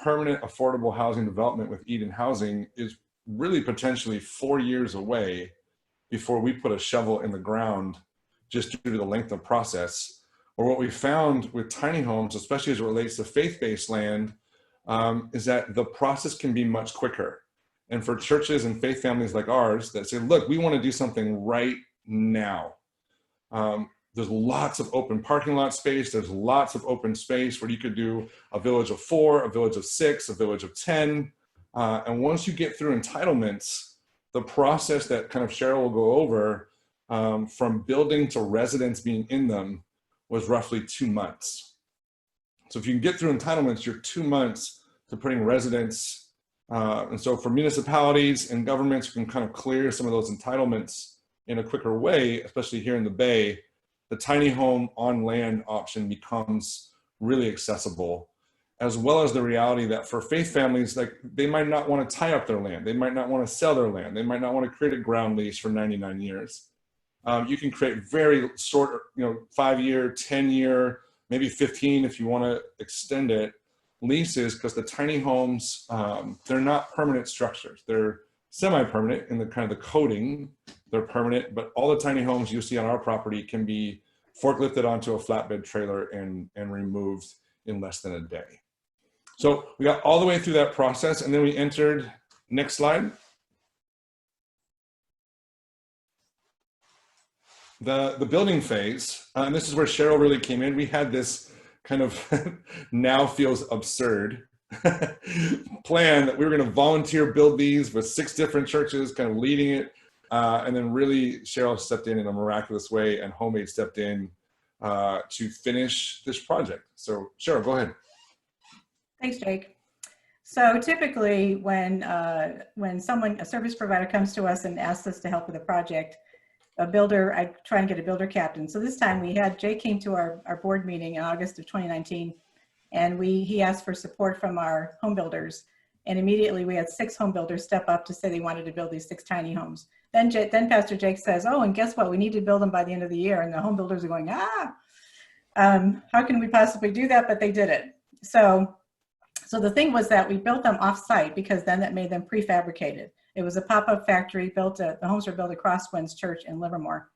permanent affordable housing development with Eden Housing is really potentially 4 years away before we put a shovel in the ground just due to the length of process. Or what we found with tiny homes, especially as it relates to faith-based land, is that the process can be much quicker. And for churches and faith families like ours that say, look, we want to do something right now. There's lots of open parking lot space. There's lots of open space where you could do a village of 4, a village of 6, a village of 10. And once you get through entitlements, the process that kind of Cheryl will go over from building to residents being in them was roughly 2 months. So if you can get through entitlements, you're 2 months to putting residents. And so for municipalities and governments who can kind of clear some of those entitlements in a quicker way, especially here in the Bay, the tiny home on land option becomes really accessible, as well as the reality that for faith families, like they might not want to tie up their land. They might not want to sell their land. They might not want to create a ground lease for 99 years. You can create very short, 5-year, 10-year, maybe 15 if you want to extend it, leases, because the tiny homes, they're not permanent structures. They're semi-permanent in the kind of the coding. They're permanent, but all the tiny homes you see on our property can be forklifted onto a flatbed trailer and removed in less than a day. So we got all the way through that process, and then we entered, next slide, the building phase. And this is where Cheryl really came in. We had this kind of now feels absurd plan that we were going to volunteer build these with 6 different churches kind of leading it. And then really Cheryl stepped in a miraculous way, and Homemade stepped in to finish this project. So Cheryl, go ahead. Thanks, Jake. So typically when a service provider comes to us and asks us to help with a project, a builder, I try and get a builder captain. So this time Jake came to our board meeting in August of 2019, and he asked for support from our home builders. And immediately we had 6 home builders step up to say they wanted to build these 6 tiny homes. Then Pastor Jake says, oh, and guess what? We need to build them by the end of the year. And the home builders are going, how can we possibly do that? But they did it. So the thing was that we built them off-site because then that made them prefabricated. It was a pop-up factory the homes were built at Crosswinds Church in Livermore.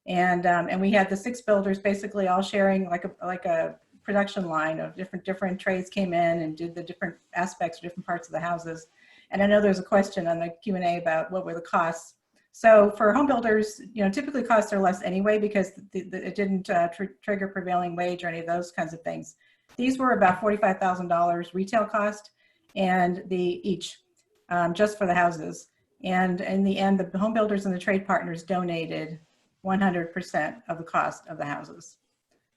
And we had the 6 builders basically all sharing like a production line of different trades came in and did the different aspects of different parts of the houses. And I know there's a question on the Q&A about what were the costs. So for home builders, typically costs are less anyway because it didn't trigger prevailing wage or any of those kinds of things. These were about $45,000 retail cost and each just for the houses. And in the end, the home builders and the trade partners donated 100% of the cost of the houses.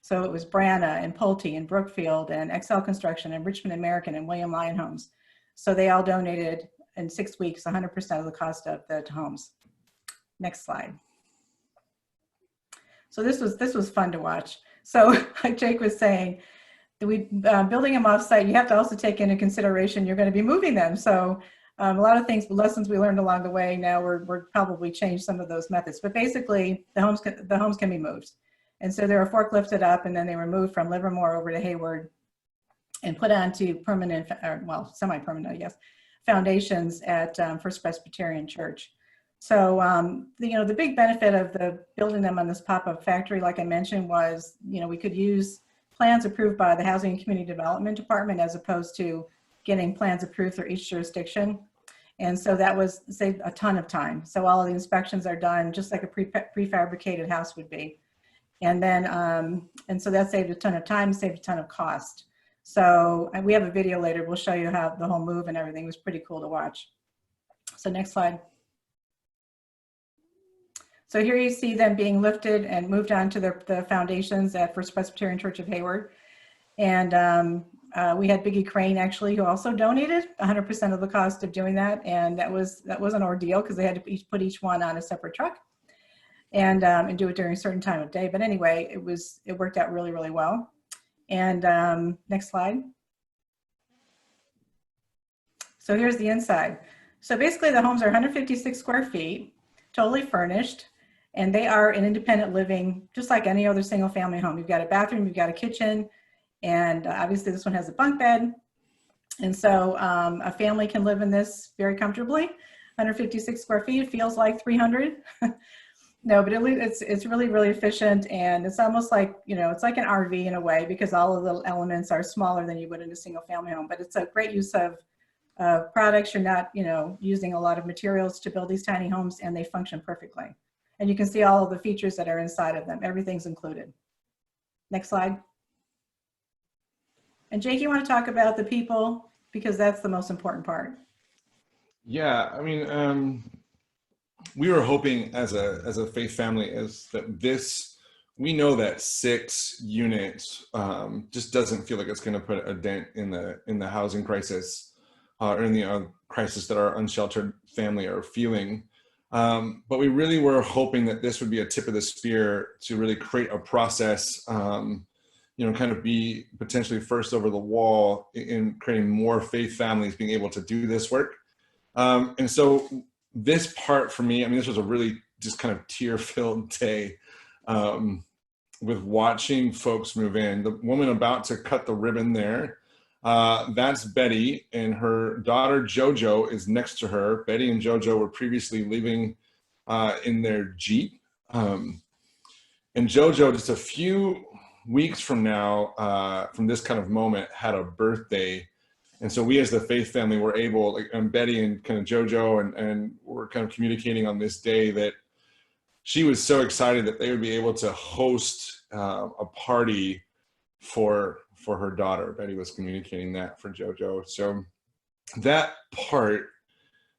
So it was Branna and Pulte and Brookfield and Excel Construction and Richmond American and William Lyon Homes. So they all donated in 6 weeks 100% of the cost of the homes. Next slide. So this was fun to watch. So like Jake was saying, building them off-site, you have to also take into consideration you're going to be moving them. So a lot of lessons we learned along the way. Now we're probably changed some of those methods, but basically the homes can be moved. And so they were forklifted up and then they were moved from Livermore over to Hayward and put onto permanent, well, semi-permanent, I guess, foundations at First Presbyterian Church. So, the big benefit of building them on this pop-up factory, like I mentioned, was, we could use plans approved by the Housing and Community Development Department as opposed to getting plans approved through each jurisdiction. And so that was saved a ton of time. So all of the inspections are done just like a prefabricated house would be. And then, and so that saved a ton of time, saved a ton of cost. So we have a video later. We'll show you how the whole move and everything was pretty cool to watch. So next slide. So here you see them being lifted and moved on to the foundations at First Presbyterian Church of Hayward. And we had Biggie Crane actually, who also donated 100% of the cost of doing that. And that was an ordeal because they had to put each one on a separate truck and do it during a certain time of day. But anyway, it worked out really, really well. And next slide. So here's the inside. So basically the homes are 156 square feet, totally furnished. And they are an independent living, just like any other single family home. You've got a bathroom, you've got a kitchen, and obviously this one has a bunk bed. And so a family can live in this very comfortably. 156 square feet, it feels like 300. No, but it's really, really efficient. And it's almost like, it's like an RV in a way because all of the elements are smaller than you would in a single family home. But it's a great use of products. You're not, using a lot of materials to build these tiny homes, and they function perfectly. And you can see all of the features that are inside of them. Everything's included. Next slide. And Jake, you want to talk about the people because that's the most important part. Yeah, I mean, we were hoping as a faith family we know that 6 units just doesn't feel like it's going to put a dent in the housing crisis or in the crisis that our unsheltered family are feeling. But we really were hoping that this would be a tip of the spear to really create a process, kind of be potentially first over the wall in creating more faith families being able to do this work. And so this part for me, I mean, this was a really just kind of tear-filled day with watching folks move in. The woman about to cut the ribbon there, that's Betty, and her daughter Jojo is next to her. Betty and Jojo were previously living in their Jeep. And Jojo, just a few weeks from now, from this kind of moment, had a birthday. And so we as the faith family were able, and Betty and kind of Jojo and we're kind of communicating on this day that she was so excited that they would be able to host a party for her daughter. Betty was communicating that for Jojo. So that part,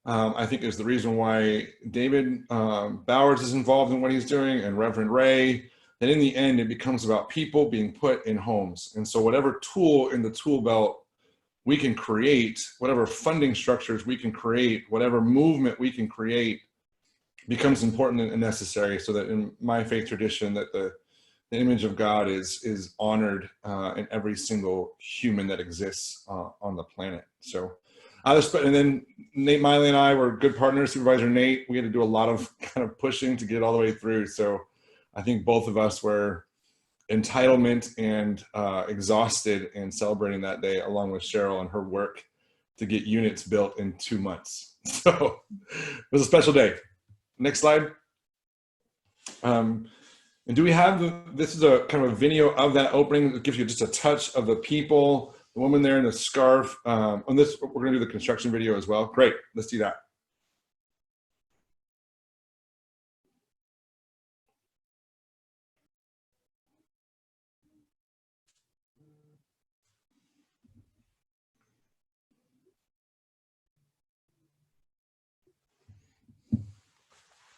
I think, is the reason why David Bowers is involved in what he's doing, and Reverend Ray, that in the end, it becomes about people being put in homes. And so whatever tool in the tool belt we can create, whatever funding structures we can create, whatever movement we can create becomes important and necessary, so that in my faith tradition that the image of God is honored in every single human that exists on the planet. So and then Nate Miley and I were good partners. Supervisor Nate, we had to do a lot of kind of pushing to get it all the way through. So I think both of us were entitlement and exhausted and celebrating that day, along with Cheryl and her work to get units built in 2 months. So it was a special day. Next slide. And do we have, this is a kind of a video of that opening that gives you just a touch of the people, the woman there in the scarf. On this, we're gonna do the construction video as well. Great, let's do that.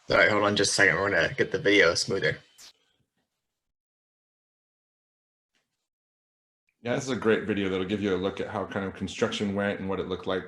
Sorry, hold on just a second. We're gonna get the video smoother. Yeah, this is a great video that'll give you a look at how kind of construction went and what it looked like.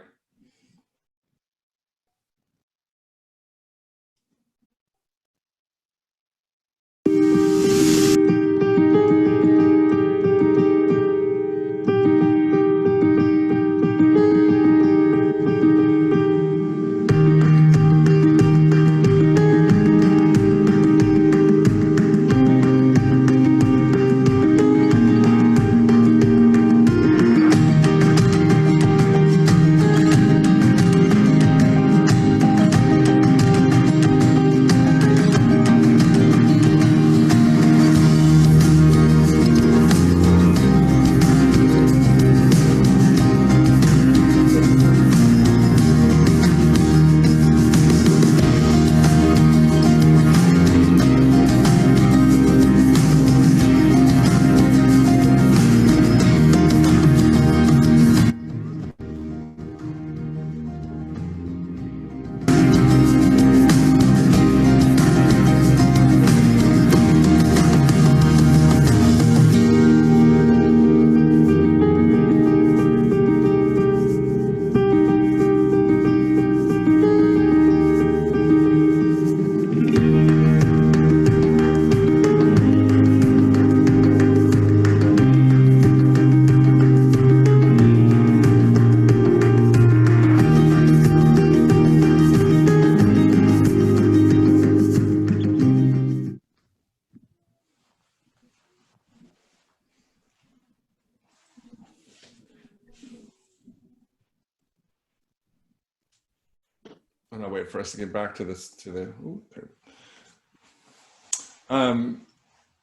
I'm gonna wait for us to get back to this, to the, ooh, there.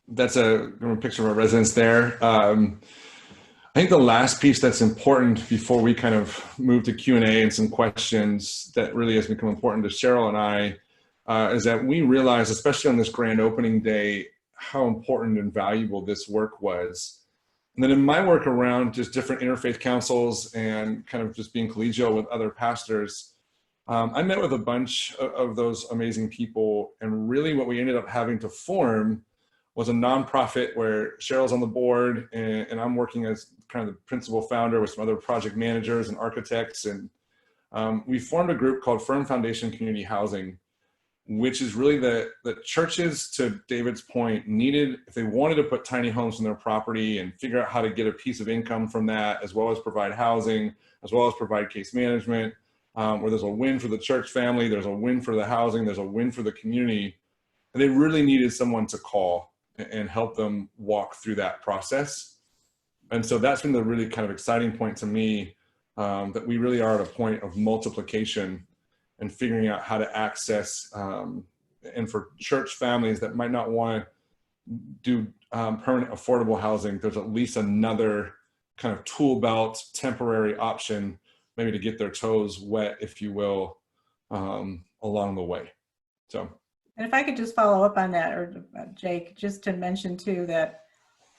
That's a picture of a residence there. I think the last piece that's important before we kind of move to Q&A and some questions that really has become important to Cheryl and I is that we realized, especially on this grand opening day, how important and valuable this work was. And then in my work around just different interfaith councils and kind of just being collegial with other pastors, I met with a bunch of those amazing people, and really what we ended up having to form was a nonprofit where Cheryl's on the board and I'm working as kind of the principal founder with some other project managers and architects. And we formed a group called Firm Foundation Community Housing, which is really the churches, to David's point, needed, if they wanted to put tiny homes on their property and figure out how to get a piece of income from that, as well as provide housing, as well as provide case management, where there's a win for the church family, there's a win for the housing, there's a win for the community. And they really needed someone to call and help them walk through that process. And so that's been the really kind of exciting point to me, that we really are at a point of multiplication and figuring out how to access, and for church families that might not want to do permanent affordable housing, there's at least another kind of tool belt, temporary option, maybe to get their toes wet, if you will, along the way. So. And if I could just follow up on that, or Jake, just to mention too that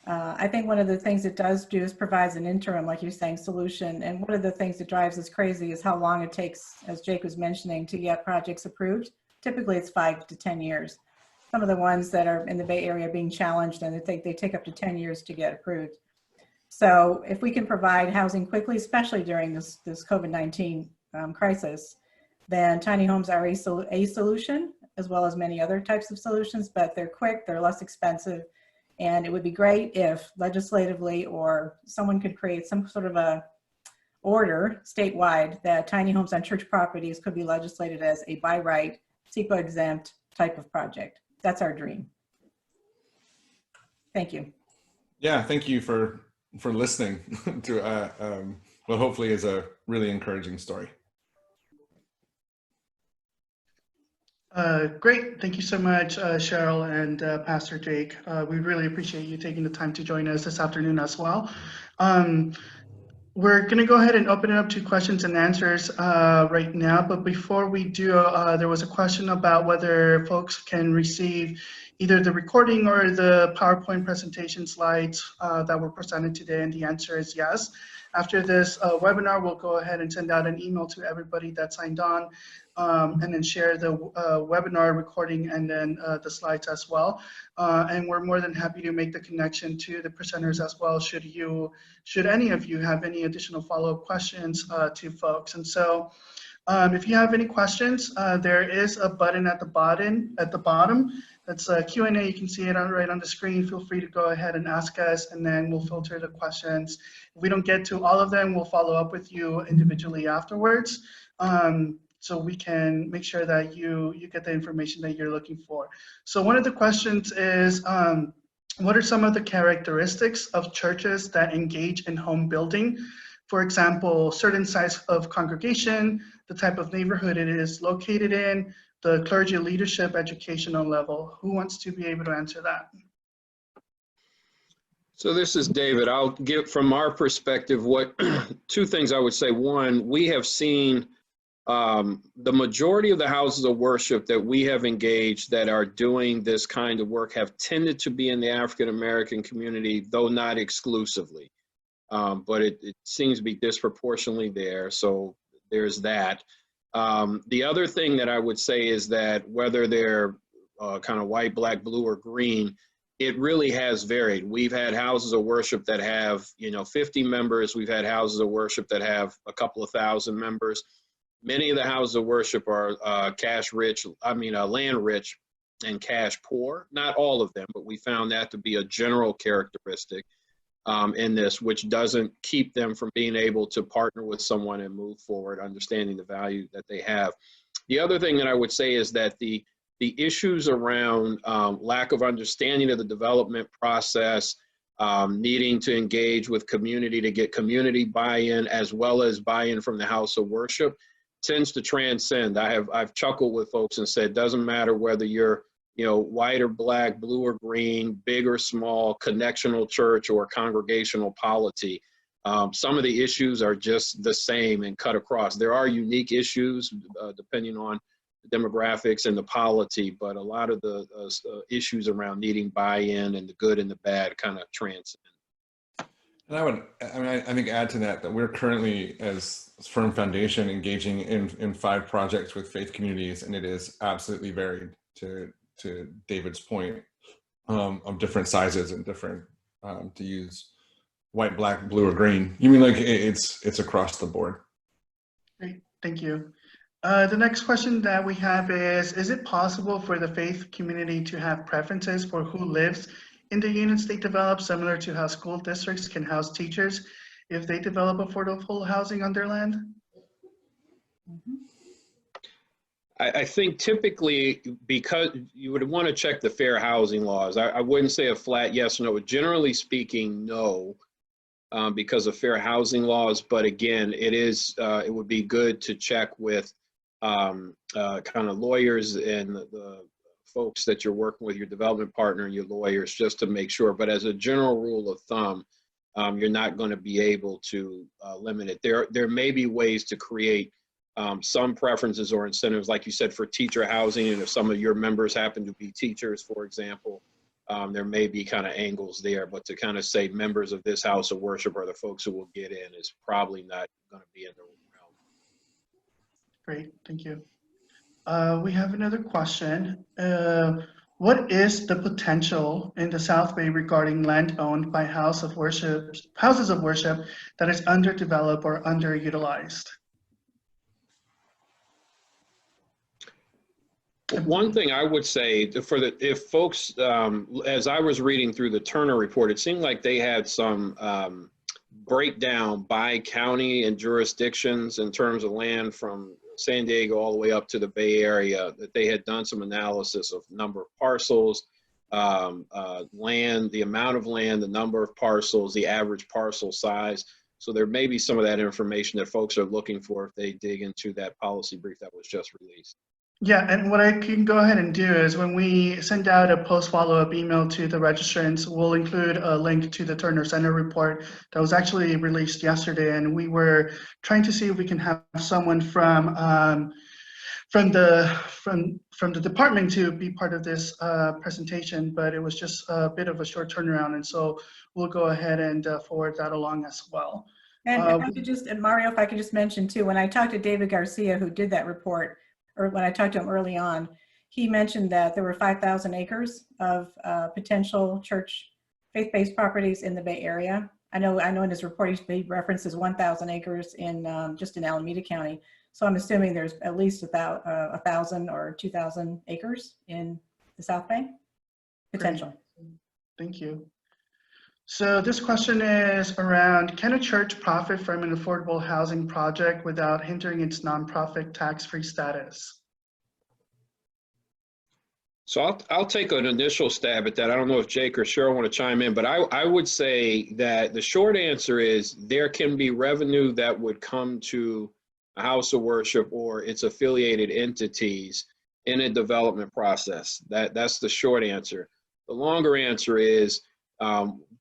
I think one of the things it does do is provides an interim, like you're saying, solution. And one of the things that drives us crazy is how long it takes, as Jake was mentioning, to get projects approved. Typically it's 5 to 10 years. Some of the ones that are in the Bay Area are being challenged, and they take up to 10 years to get approved. So if we can provide housing quickly, especially during this COVID-19 crisis, then tiny homes are a solution, as well as many other types of solutions, but they're quick, they're less expensive. And it would be great if legislatively or someone could create some sort of a order statewide that tiny homes on church properties could be legislated as a by right, CEQA exempt type of project. That's our dream. Thank you. Yeah, thank you for listening to what hopefully is a really encouraging story. Great. Thank you so much, Cheryl and Pastor Jake. We really appreciate you taking the time to join us this afternoon as well. We're going to go ahead and open it up to questions and answers right now. But before we do, there was a question about whether folks can receive either the recording or the PowerPoint presentation slides that were presented today. And the answer is yes. After this webinar, we'll go ahead and send out an email to everybody that signed on and then share the webinar recording and then the slides as well. And we're more than happy to make the connection to the presenters as well, should any of you have any additional follow-up questions to folks. And so if you have any questions, there is a button at the bottom. That's a Q&A. You can see it right on the screen. Feel free to go ahead and ask us, and then we'll filter the questions. If we don't get to all of them, we'll follow up with you individually afterwards, so we can make sure that you get the information that you're looking for. So one of the questions is, what are some of the characteristics of churches that engage in home building? For example, certain size of congregation, the type of neighborhood it is located in, the clergy leadership educational level. Who wants to be able to answer that? So this is David. I'll give from our perspective what two things I would say. One, we have seen the majority of the houses of worship that we have engaged that are doing this kind of work have tended to be in the African American community, though not exclusively. But it seems to be disproportionately there. So there's that. The other thing that I would say is that whether they're kind of white, black, blue, or green, it really has varied. We've had houses of worship that have, 50 members. We've had houses of worship that have a couple of thousand members. Many of the houses of worship are land rich and cash poor. Not all of them, but we found that to be a general characteristic in this, which doesn't keep them from being able to partner with someone and move forward, understanding the value that they have. The other thing that I would say is that the issues around lack of understanding of the development process, needing to engage with community to get community buy-in as well as buy-in from the house of worship tends to transcend. I've chuckled with folks and said, doesn't matter whether you're white or black, blue or green, big or small, connectional church or congregational polity. Some of the issues are just the same and cut across. There are unique issues depending on the demographics and the polity, but a lot of the issues around needing buy-in and the good and the bad kind of transcend. And I think add to that we're currently, as Firm Foundation, engaging in 5 projects with faith communities, and it is absolutely varied to David's point, of different sizes and different, to use white, black, blue, or green. You mean like it's across the board? Great, thank you. The next question that we have is it possible for the faith community to have preferences for who lives in the units they develop, similar to how school districts can house teachers if they develop affordable housing on their land? Mm-hmm. I think typically, because you would want to check the fair housing laws, I wouldn't say a flat yes or no. Generally speaking, no, because of fair housing laws. But again, it would be good to check with kind of lawyers and the folks that you're working with, your development partner and your lawyers, just to make sure. But as a general rule of thumb, you're not going to be able to limit it. There may be ways to create some preferences or incentives, like you said, for teacher housing, and if some of your members happen to be teachers, for example, there may be kind of angles there, but to kind of say members of this house of worship are the folks who will get in is probably not going to be in the realm. Great, thank you. We have another question. What is the potential in the South Bay regarding land owned by houses of worship that is underdeveloped or underutilized? One thing I would say if folks, as I was reading through the Turner report, it seemed like they had some breakdown by county and jurisdictions in terms of land from San Diego all the way up to the Bay Area, that they had done some analysis of number of parcels, land, the amount of land, the number of parcels, the average parcel size. So there may be some of that information that folks are looking for if they dig into that policy brief that was just released. Yeah, and what I can go ahead and do is when we send out a post follow-up email to the registrants, we'll include a link to the Turner Center report that was actually released yesterday. And we were trying to see if we can have someone from the department to be part of this presentation, but it was just a bit of a short turnaround. And so we'll go ahead and forward that along as well. And if I could just, and Mario, if I could just mention too, when I talked to David Garcia, who did that report, or when I talked to him early on, he mentioned that there were 5,000 acres of potential church faith-based properties in the Bay Area. I know in his report he references 1,000 acres in just in Alameda County. So I'm assuming there's at least about 1,000 or 2,000 acres in the South Bay potential. Great. Thank you. So this question is around, can a church profit from an affordable housing project without hindering its nonprofit tax-free status? So I'll take an initial stab at that. I don't know if Jake or Cheryl want to chime in, but I would say that the short answer is there can be revenue that would come to a house of worship or its affiliated entities in a development process. That's the short answer. The longer answer is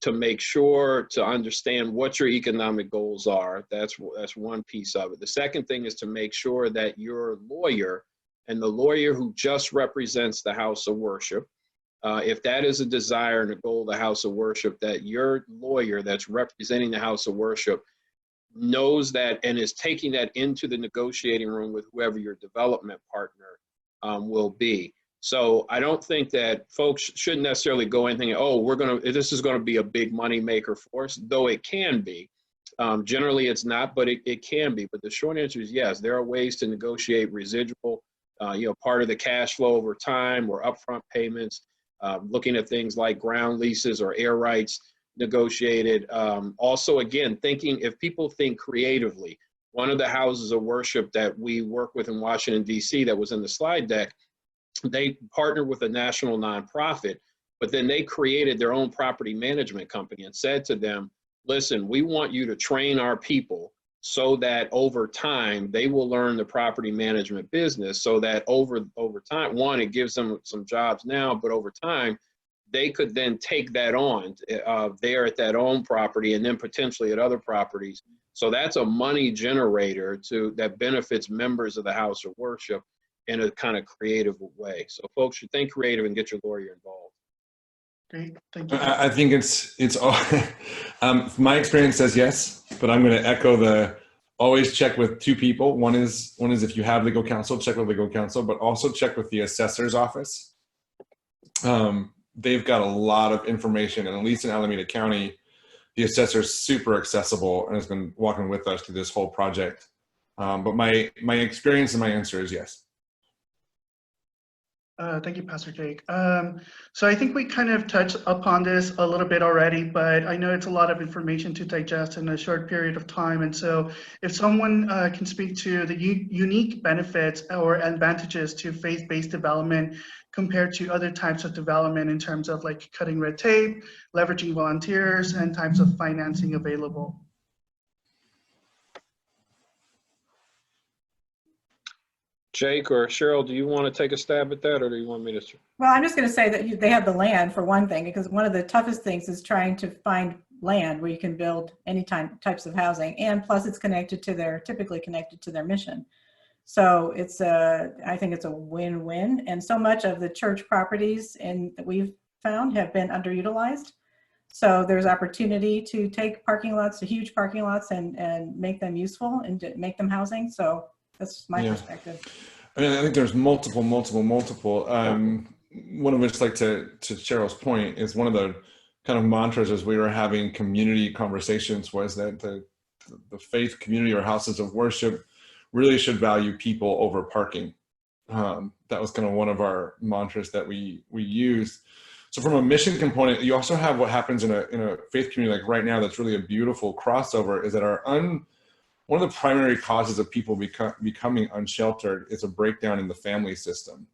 to make sure to understand what your economic goals are. That's one piece of it. The second thing is to make sure that your lawyer and the lawyer who just represents the house of worship, if that is a desire and a goal of the house of worship, that your lawyer that's representing the house of worship knows that and is taking that into the negotiating room with whoever your development partner will be. So I don't think that folks shouldn't necessarily go in thinking, oh, this is gonna be a big money maker for us, though it can be. Generally it's not, but it can be. But the short answer is yes, there are ways to negotiate residual, part of the cash flow over time or upfront payments, looking at things like ground leases or air rights negotiated. Also, again, thinking, if people think creatively, one of the houses of worship that we work with in Washington, D.C. that was in the slide deck, they partnered with a national nonprofit, but then they created their own property management company and said to them, listen, we want you to train our people so that over time they will learn the property management business, so that over time, one, it gives them some jobs now, but over time they could then take that on there at that own property and then potentially at other properties. So that's a money generator that benefits members of the house of worship in a kind of creative way. So folks should think creative and get your lawyer involved. Great, thank you. I think it's all, my experience says yes, but I'm going to echo always check with two people. One is if you have legal counsel, check with legal counsel, but also check with the assessor's office. They've got a lot of information, and at least in Alameda County, the assessor is super accessible and has been walking with us through this whole project. But my experience and my answer is yes. Thank you, Pastor Jake. So I think we kind of touched upon this a little bit already, but I know it's a lot of information to digest in a short period of time. And so if someone can speak to the unique benefits or advantages to faith-based development compared to other types of development in terms of like cutting red tape, leveraging volunteers, and types of financing available. Jake or Cheryl, do you want to take a stab at that, or do you want me to? Well, I'm just going to say that they have the land for one thing, because one of the toughest things is trying to find land where you can build any types of housing, and plus it's typically connected to their mission. So I think it's a win-win, and so much of the church properties that we've found have been underutilized. So there's opportunity to take parking lots, to huge parking lots, and make them useful and to make them housing. So that's my perspective. I mean, I think there's multiple. One of which, like to Cheryl's point, is one of the kind of mantras as we were having community conversations was that the faith community or houses of worship really should value people over parking. That was kind of one of our mantras that we used. So from a mission component, you also have what happens in a faith community like right now that's really a beautiful crossover is that one of the primary causes of people becoming unsheltered is a breakdown in the family system.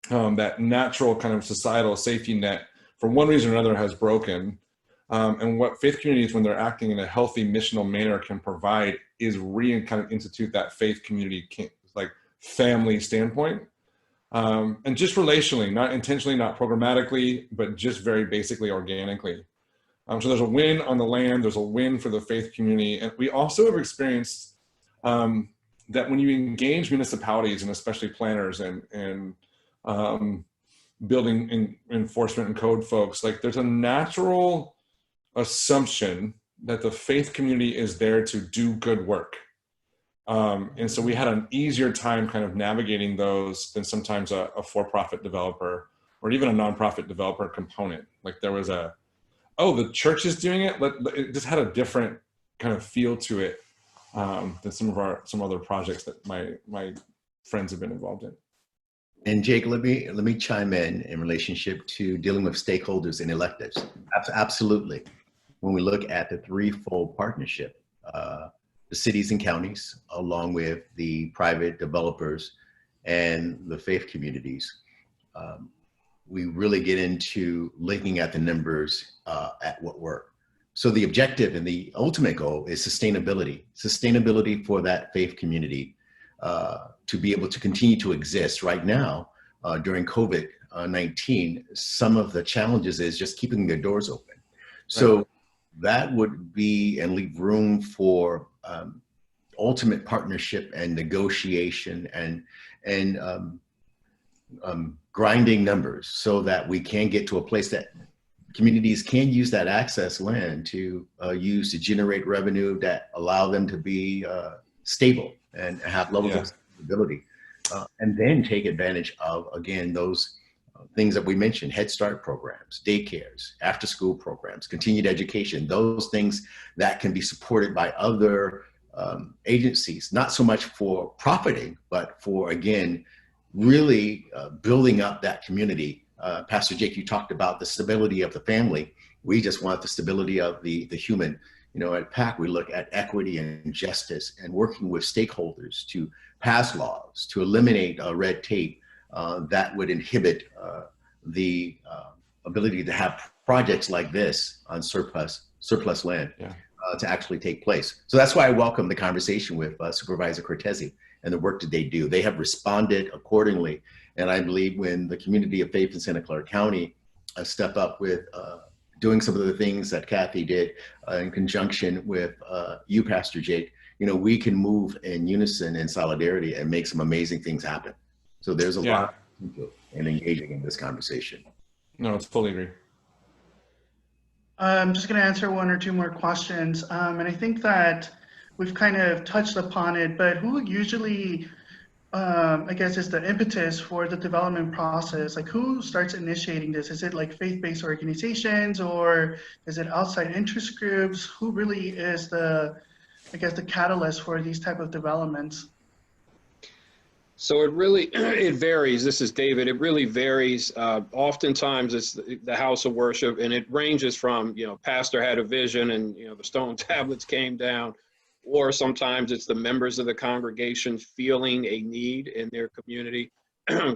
That natural kind of societal safety net, for one reason or another, has broken. And what faith communities, when they're acting in a healthy missional manner, can provide is kind of institute that faith community like family standpoint. And just relationally, not intentionally, not programmatically, but just very basically organically. So there's a win on the land, there's a win for the faith community. And we also have experienced that when you engage municipalities and especially planners and building enforcement and code folks, like there's a natural assumption that the faith community is there to do good work. And so we had an easier time kind of navigating those than sometimes a for-profit developer or even a nonprofit developer component. Like there was oh, the church is doing it. It just had a different kind of feel to it than some other projects that my friends have been involved in. And Jake, let me chime in relationship to dealing with stakeholders and electives. Absolutely. When we look at the threefold partnership, the cities and counties, along with the private developers and the faith communities, we really get into looking at the numbers at what work. So the objective and the ultimate goal is sustainability for that faith community to be able to continue to exist. Right now, during COVID-19, some of the challenges is just keeping their doors open. So that would be and leave room for ultimate partnership and negotiation and grinding numbers so that we can get to a place that communities can use that access land to use to generate revenue that allow them to be stable and have levels of stability. And then take advantage of, again, those things that we mentioned: HeadStart programs, daycares, after-school programs, continued education, those things that can be supported by other agencies, not so much for profiting, but for, again, really building up that community. Pastor Jake, you talked about the stability of the family. We just want the stability of the human. You know, at PAC, we look at equity and justice and working with stakeholders to pass laws, to eliminate red tape that would inhibit the ability to have projects like this on surplus land to actually take place. So that's why I welcome the conversation with Supervisor Cortese and the work that they do. They have responded accordingly. And I believe when the community of faith in Santa Clara County step up with doing some of the things that Kathy did in conjunction with you, Pastor Jake, you know, we can move in unison and solidarity and make some amazing things happen. So there's a lot in engaging in this conversation. No, I totally agree. I'm just going to answer one or two more questions. And I think that we've kind of touched upon it, but who usually, I guess, is the impetus for the development process? Like, who starts initiating this? Is it like faith-based organizations, or is it outside interest groups? Who really is the, I guess, the catalyst for these type of developments? So it varies. This is David. It really varies. Oftentimes it's the house of worship, and it ranges from, you know, pastor had a vision and, you know, the stone tablets came down, or sometimes it's the members of the congregation feeling a need in their community.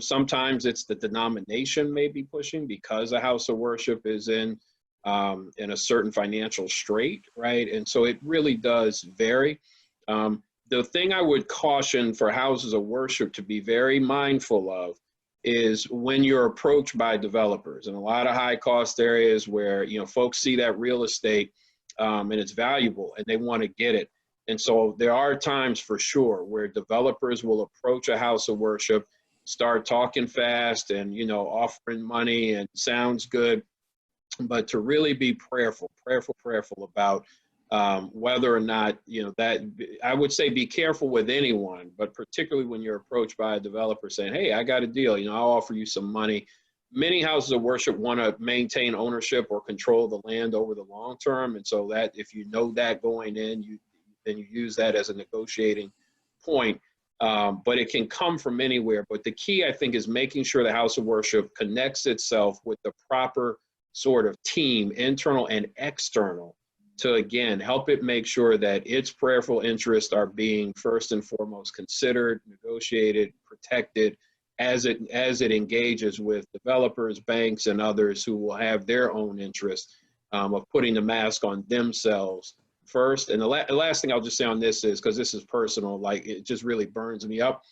Sometimes it's the denomination may be pushing because a house of worship is in a certain financial strait, right? And so it really does vary. The thing I would caution for houses of worship to be very mindful of is when you're approached by developers in a lot of high cost areas where, you know, folks see that real estate and it's valuable and they want to get it. And so there are times for sure where developers will approach a house of worship, start talking fast and, you know, offering money and sounds good, but to really be prayerful about whether or not, you know, that I would say be careful with anyone, but particularly when you're approached by a developer saying, hey, I got a deal, you know, I'll offer you some money. Many houses of worship want to maintain ownership or control the land over the long term. And so that if you know that going in, then you use that as a negotiating point. But it can come from anywhere. But the key, I think, is making sure the house of worship connects itself with the proper sort of team, internal and external, to, again, help it make sure that its prayerful interests are being first and foremost considered, negotiated, protected as it engages with developers, banks, and others who will have their own interest of putting the mask on themselves first. And the last thing I'll just say on this is, because this is personal, like it just really burns me up.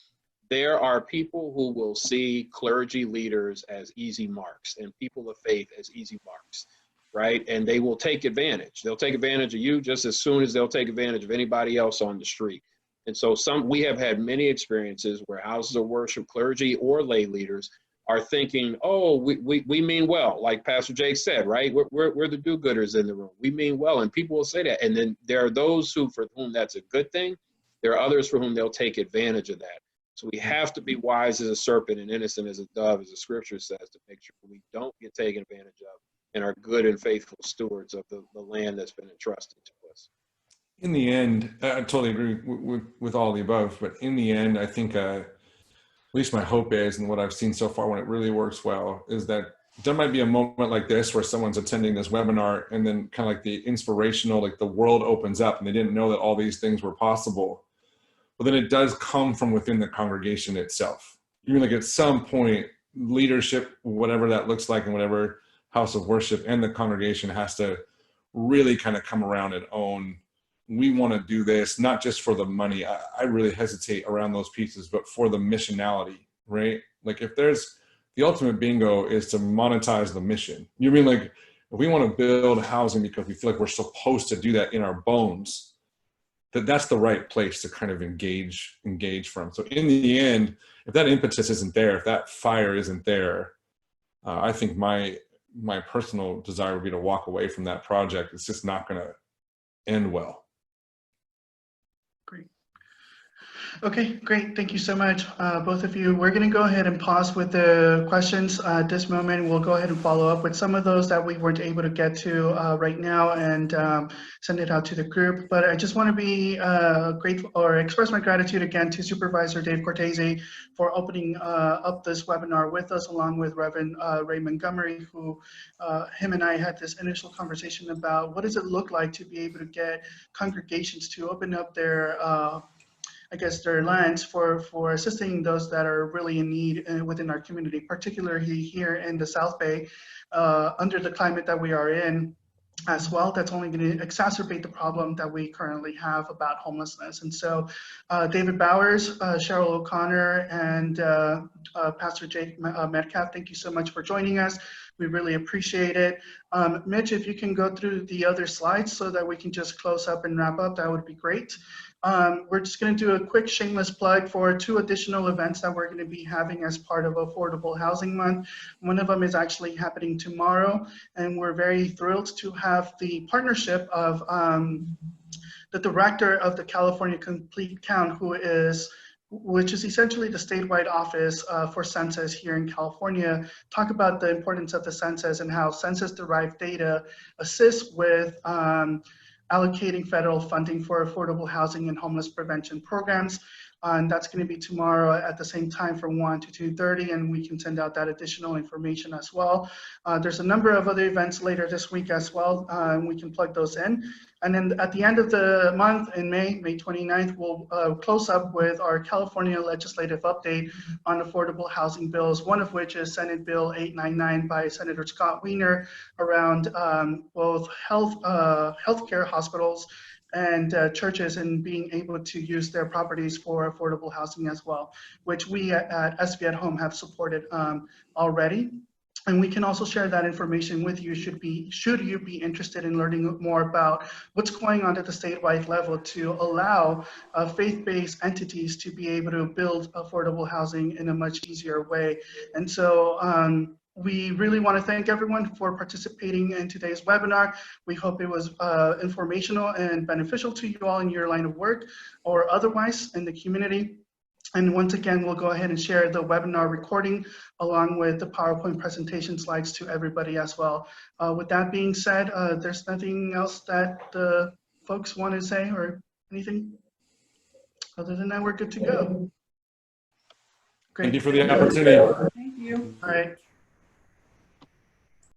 There are people who will see clergy leaders as easy marks and people of faith as easy marks, right? And they will take advantage. They'll take advantage of you just as soon as they'll take advantage of anybody else on the street. And so we have had many experiences where houses of worship, clergy or lay leaders are thinking, oh, we mean well, like Pastor Jake said, right? We're the do-gooders in the room. We mean well, and people will say that. And then there are those for whom that's a good thing. There are others for whom they'll take advantage of that. So we have to be wise as a serpent and innocent as a dove, as the scripture says, to make sure we don't get taken advantage of and are good and faithful stewards of the land that's been entrusted to us. In the end, I totally agree with all the above, but in the end, I think at least my hope is, and what I've seen so far when it really works well, is that there might be a moment like this where someone's attending this webinar and then kind of like the inspirational, like the world opens up and they didn't know that all these things were possible. But then it does come from within the congregation itself. You're like at some point, leadership, whatever that looks like in whatever house of worship, and the congregation has to really kind of come around and own, we want to do this, not just for the money. I really hesitate around those pieces, but for the missionality, right? Like if there's, the ultimate bingo is to monetize the mission. You mean like, if we want to build housing because we feel like we're supposed to do that in our bones, that's the right place to kind of engage from. So in the end, if that impetus isn't there, if that fire isn't there, I think my personal desire would be to walk away from that project. It's just not going to end well. Great. Okay, great. Thank you so much, both of you. We're going to go ahead and pause with the questions at this moment. We'll go ahead and follow up with some of those that we weren't able to get to right now and send it out to the group. But I just want to be grateful or express my gratitude again to Supervisor Dave Cortese for opening up this webinar with us, along with Reverend Ray Montgomery, who him and I had this initial conversation about what does it look like to be able to get congregations to open up their I guess their lands for assisting those that are really in need within our community, particularly here in the South Bay, under the climate that we are in as well. That's only going to exacerbate the problem that we currently have about homelessness. And so David Bowers, Cheryl O'Connor, and Pastor Jake Metcalf, thank you so much for joining us. We really appreciate it. Mitch, if you can go through the other slides so that we can just close up and wrap up, that would be great. We're just going to do a quick shameless plug for 2 additional events that we're going to be having as part of Affordable Housing Month. One of them is actually happening tomorrow, and we're very thrilled to have the partnership of the director of the California Complete Count, which is essentially the statewide office for census here in California, talk about the importance of the census and how census-derived data assists with allocating federal funding for affordable housing and homeless prevention programs. And that's going to be tomorrow at the same time from 1 to 2:30, and we can send out that additional information as well. There's a number of other events later this week as well, and we can plug those in. And then at the end of the month in May 29th, we'll close up with our California legislative update on affordable housing bills, one of which is Senate Bill 899 by Senator Scott Wiener around both healthcare hospitals and churches and being able to use their properties for affordable housing as well, which we at SB at Home have supported already. And we can also share that information with you should you be interested in learning more about what's going on at the statewide level to allow faith-based entities to be able to build affordable housing in a much easier way. And so we really want to thank everyone for participating in today's webinar. We hope it was informational and beneficial to you all in your line of work or otherwise in the community. And once again, we'll go ahead and share the webinar recording along with the PowerPoint presentation slides to everybody as well. With that being said, there's nothing else that the folks want to say or anything? Other than that, we're good to go. Great. Thank you for the opportunity. Thank you. All right.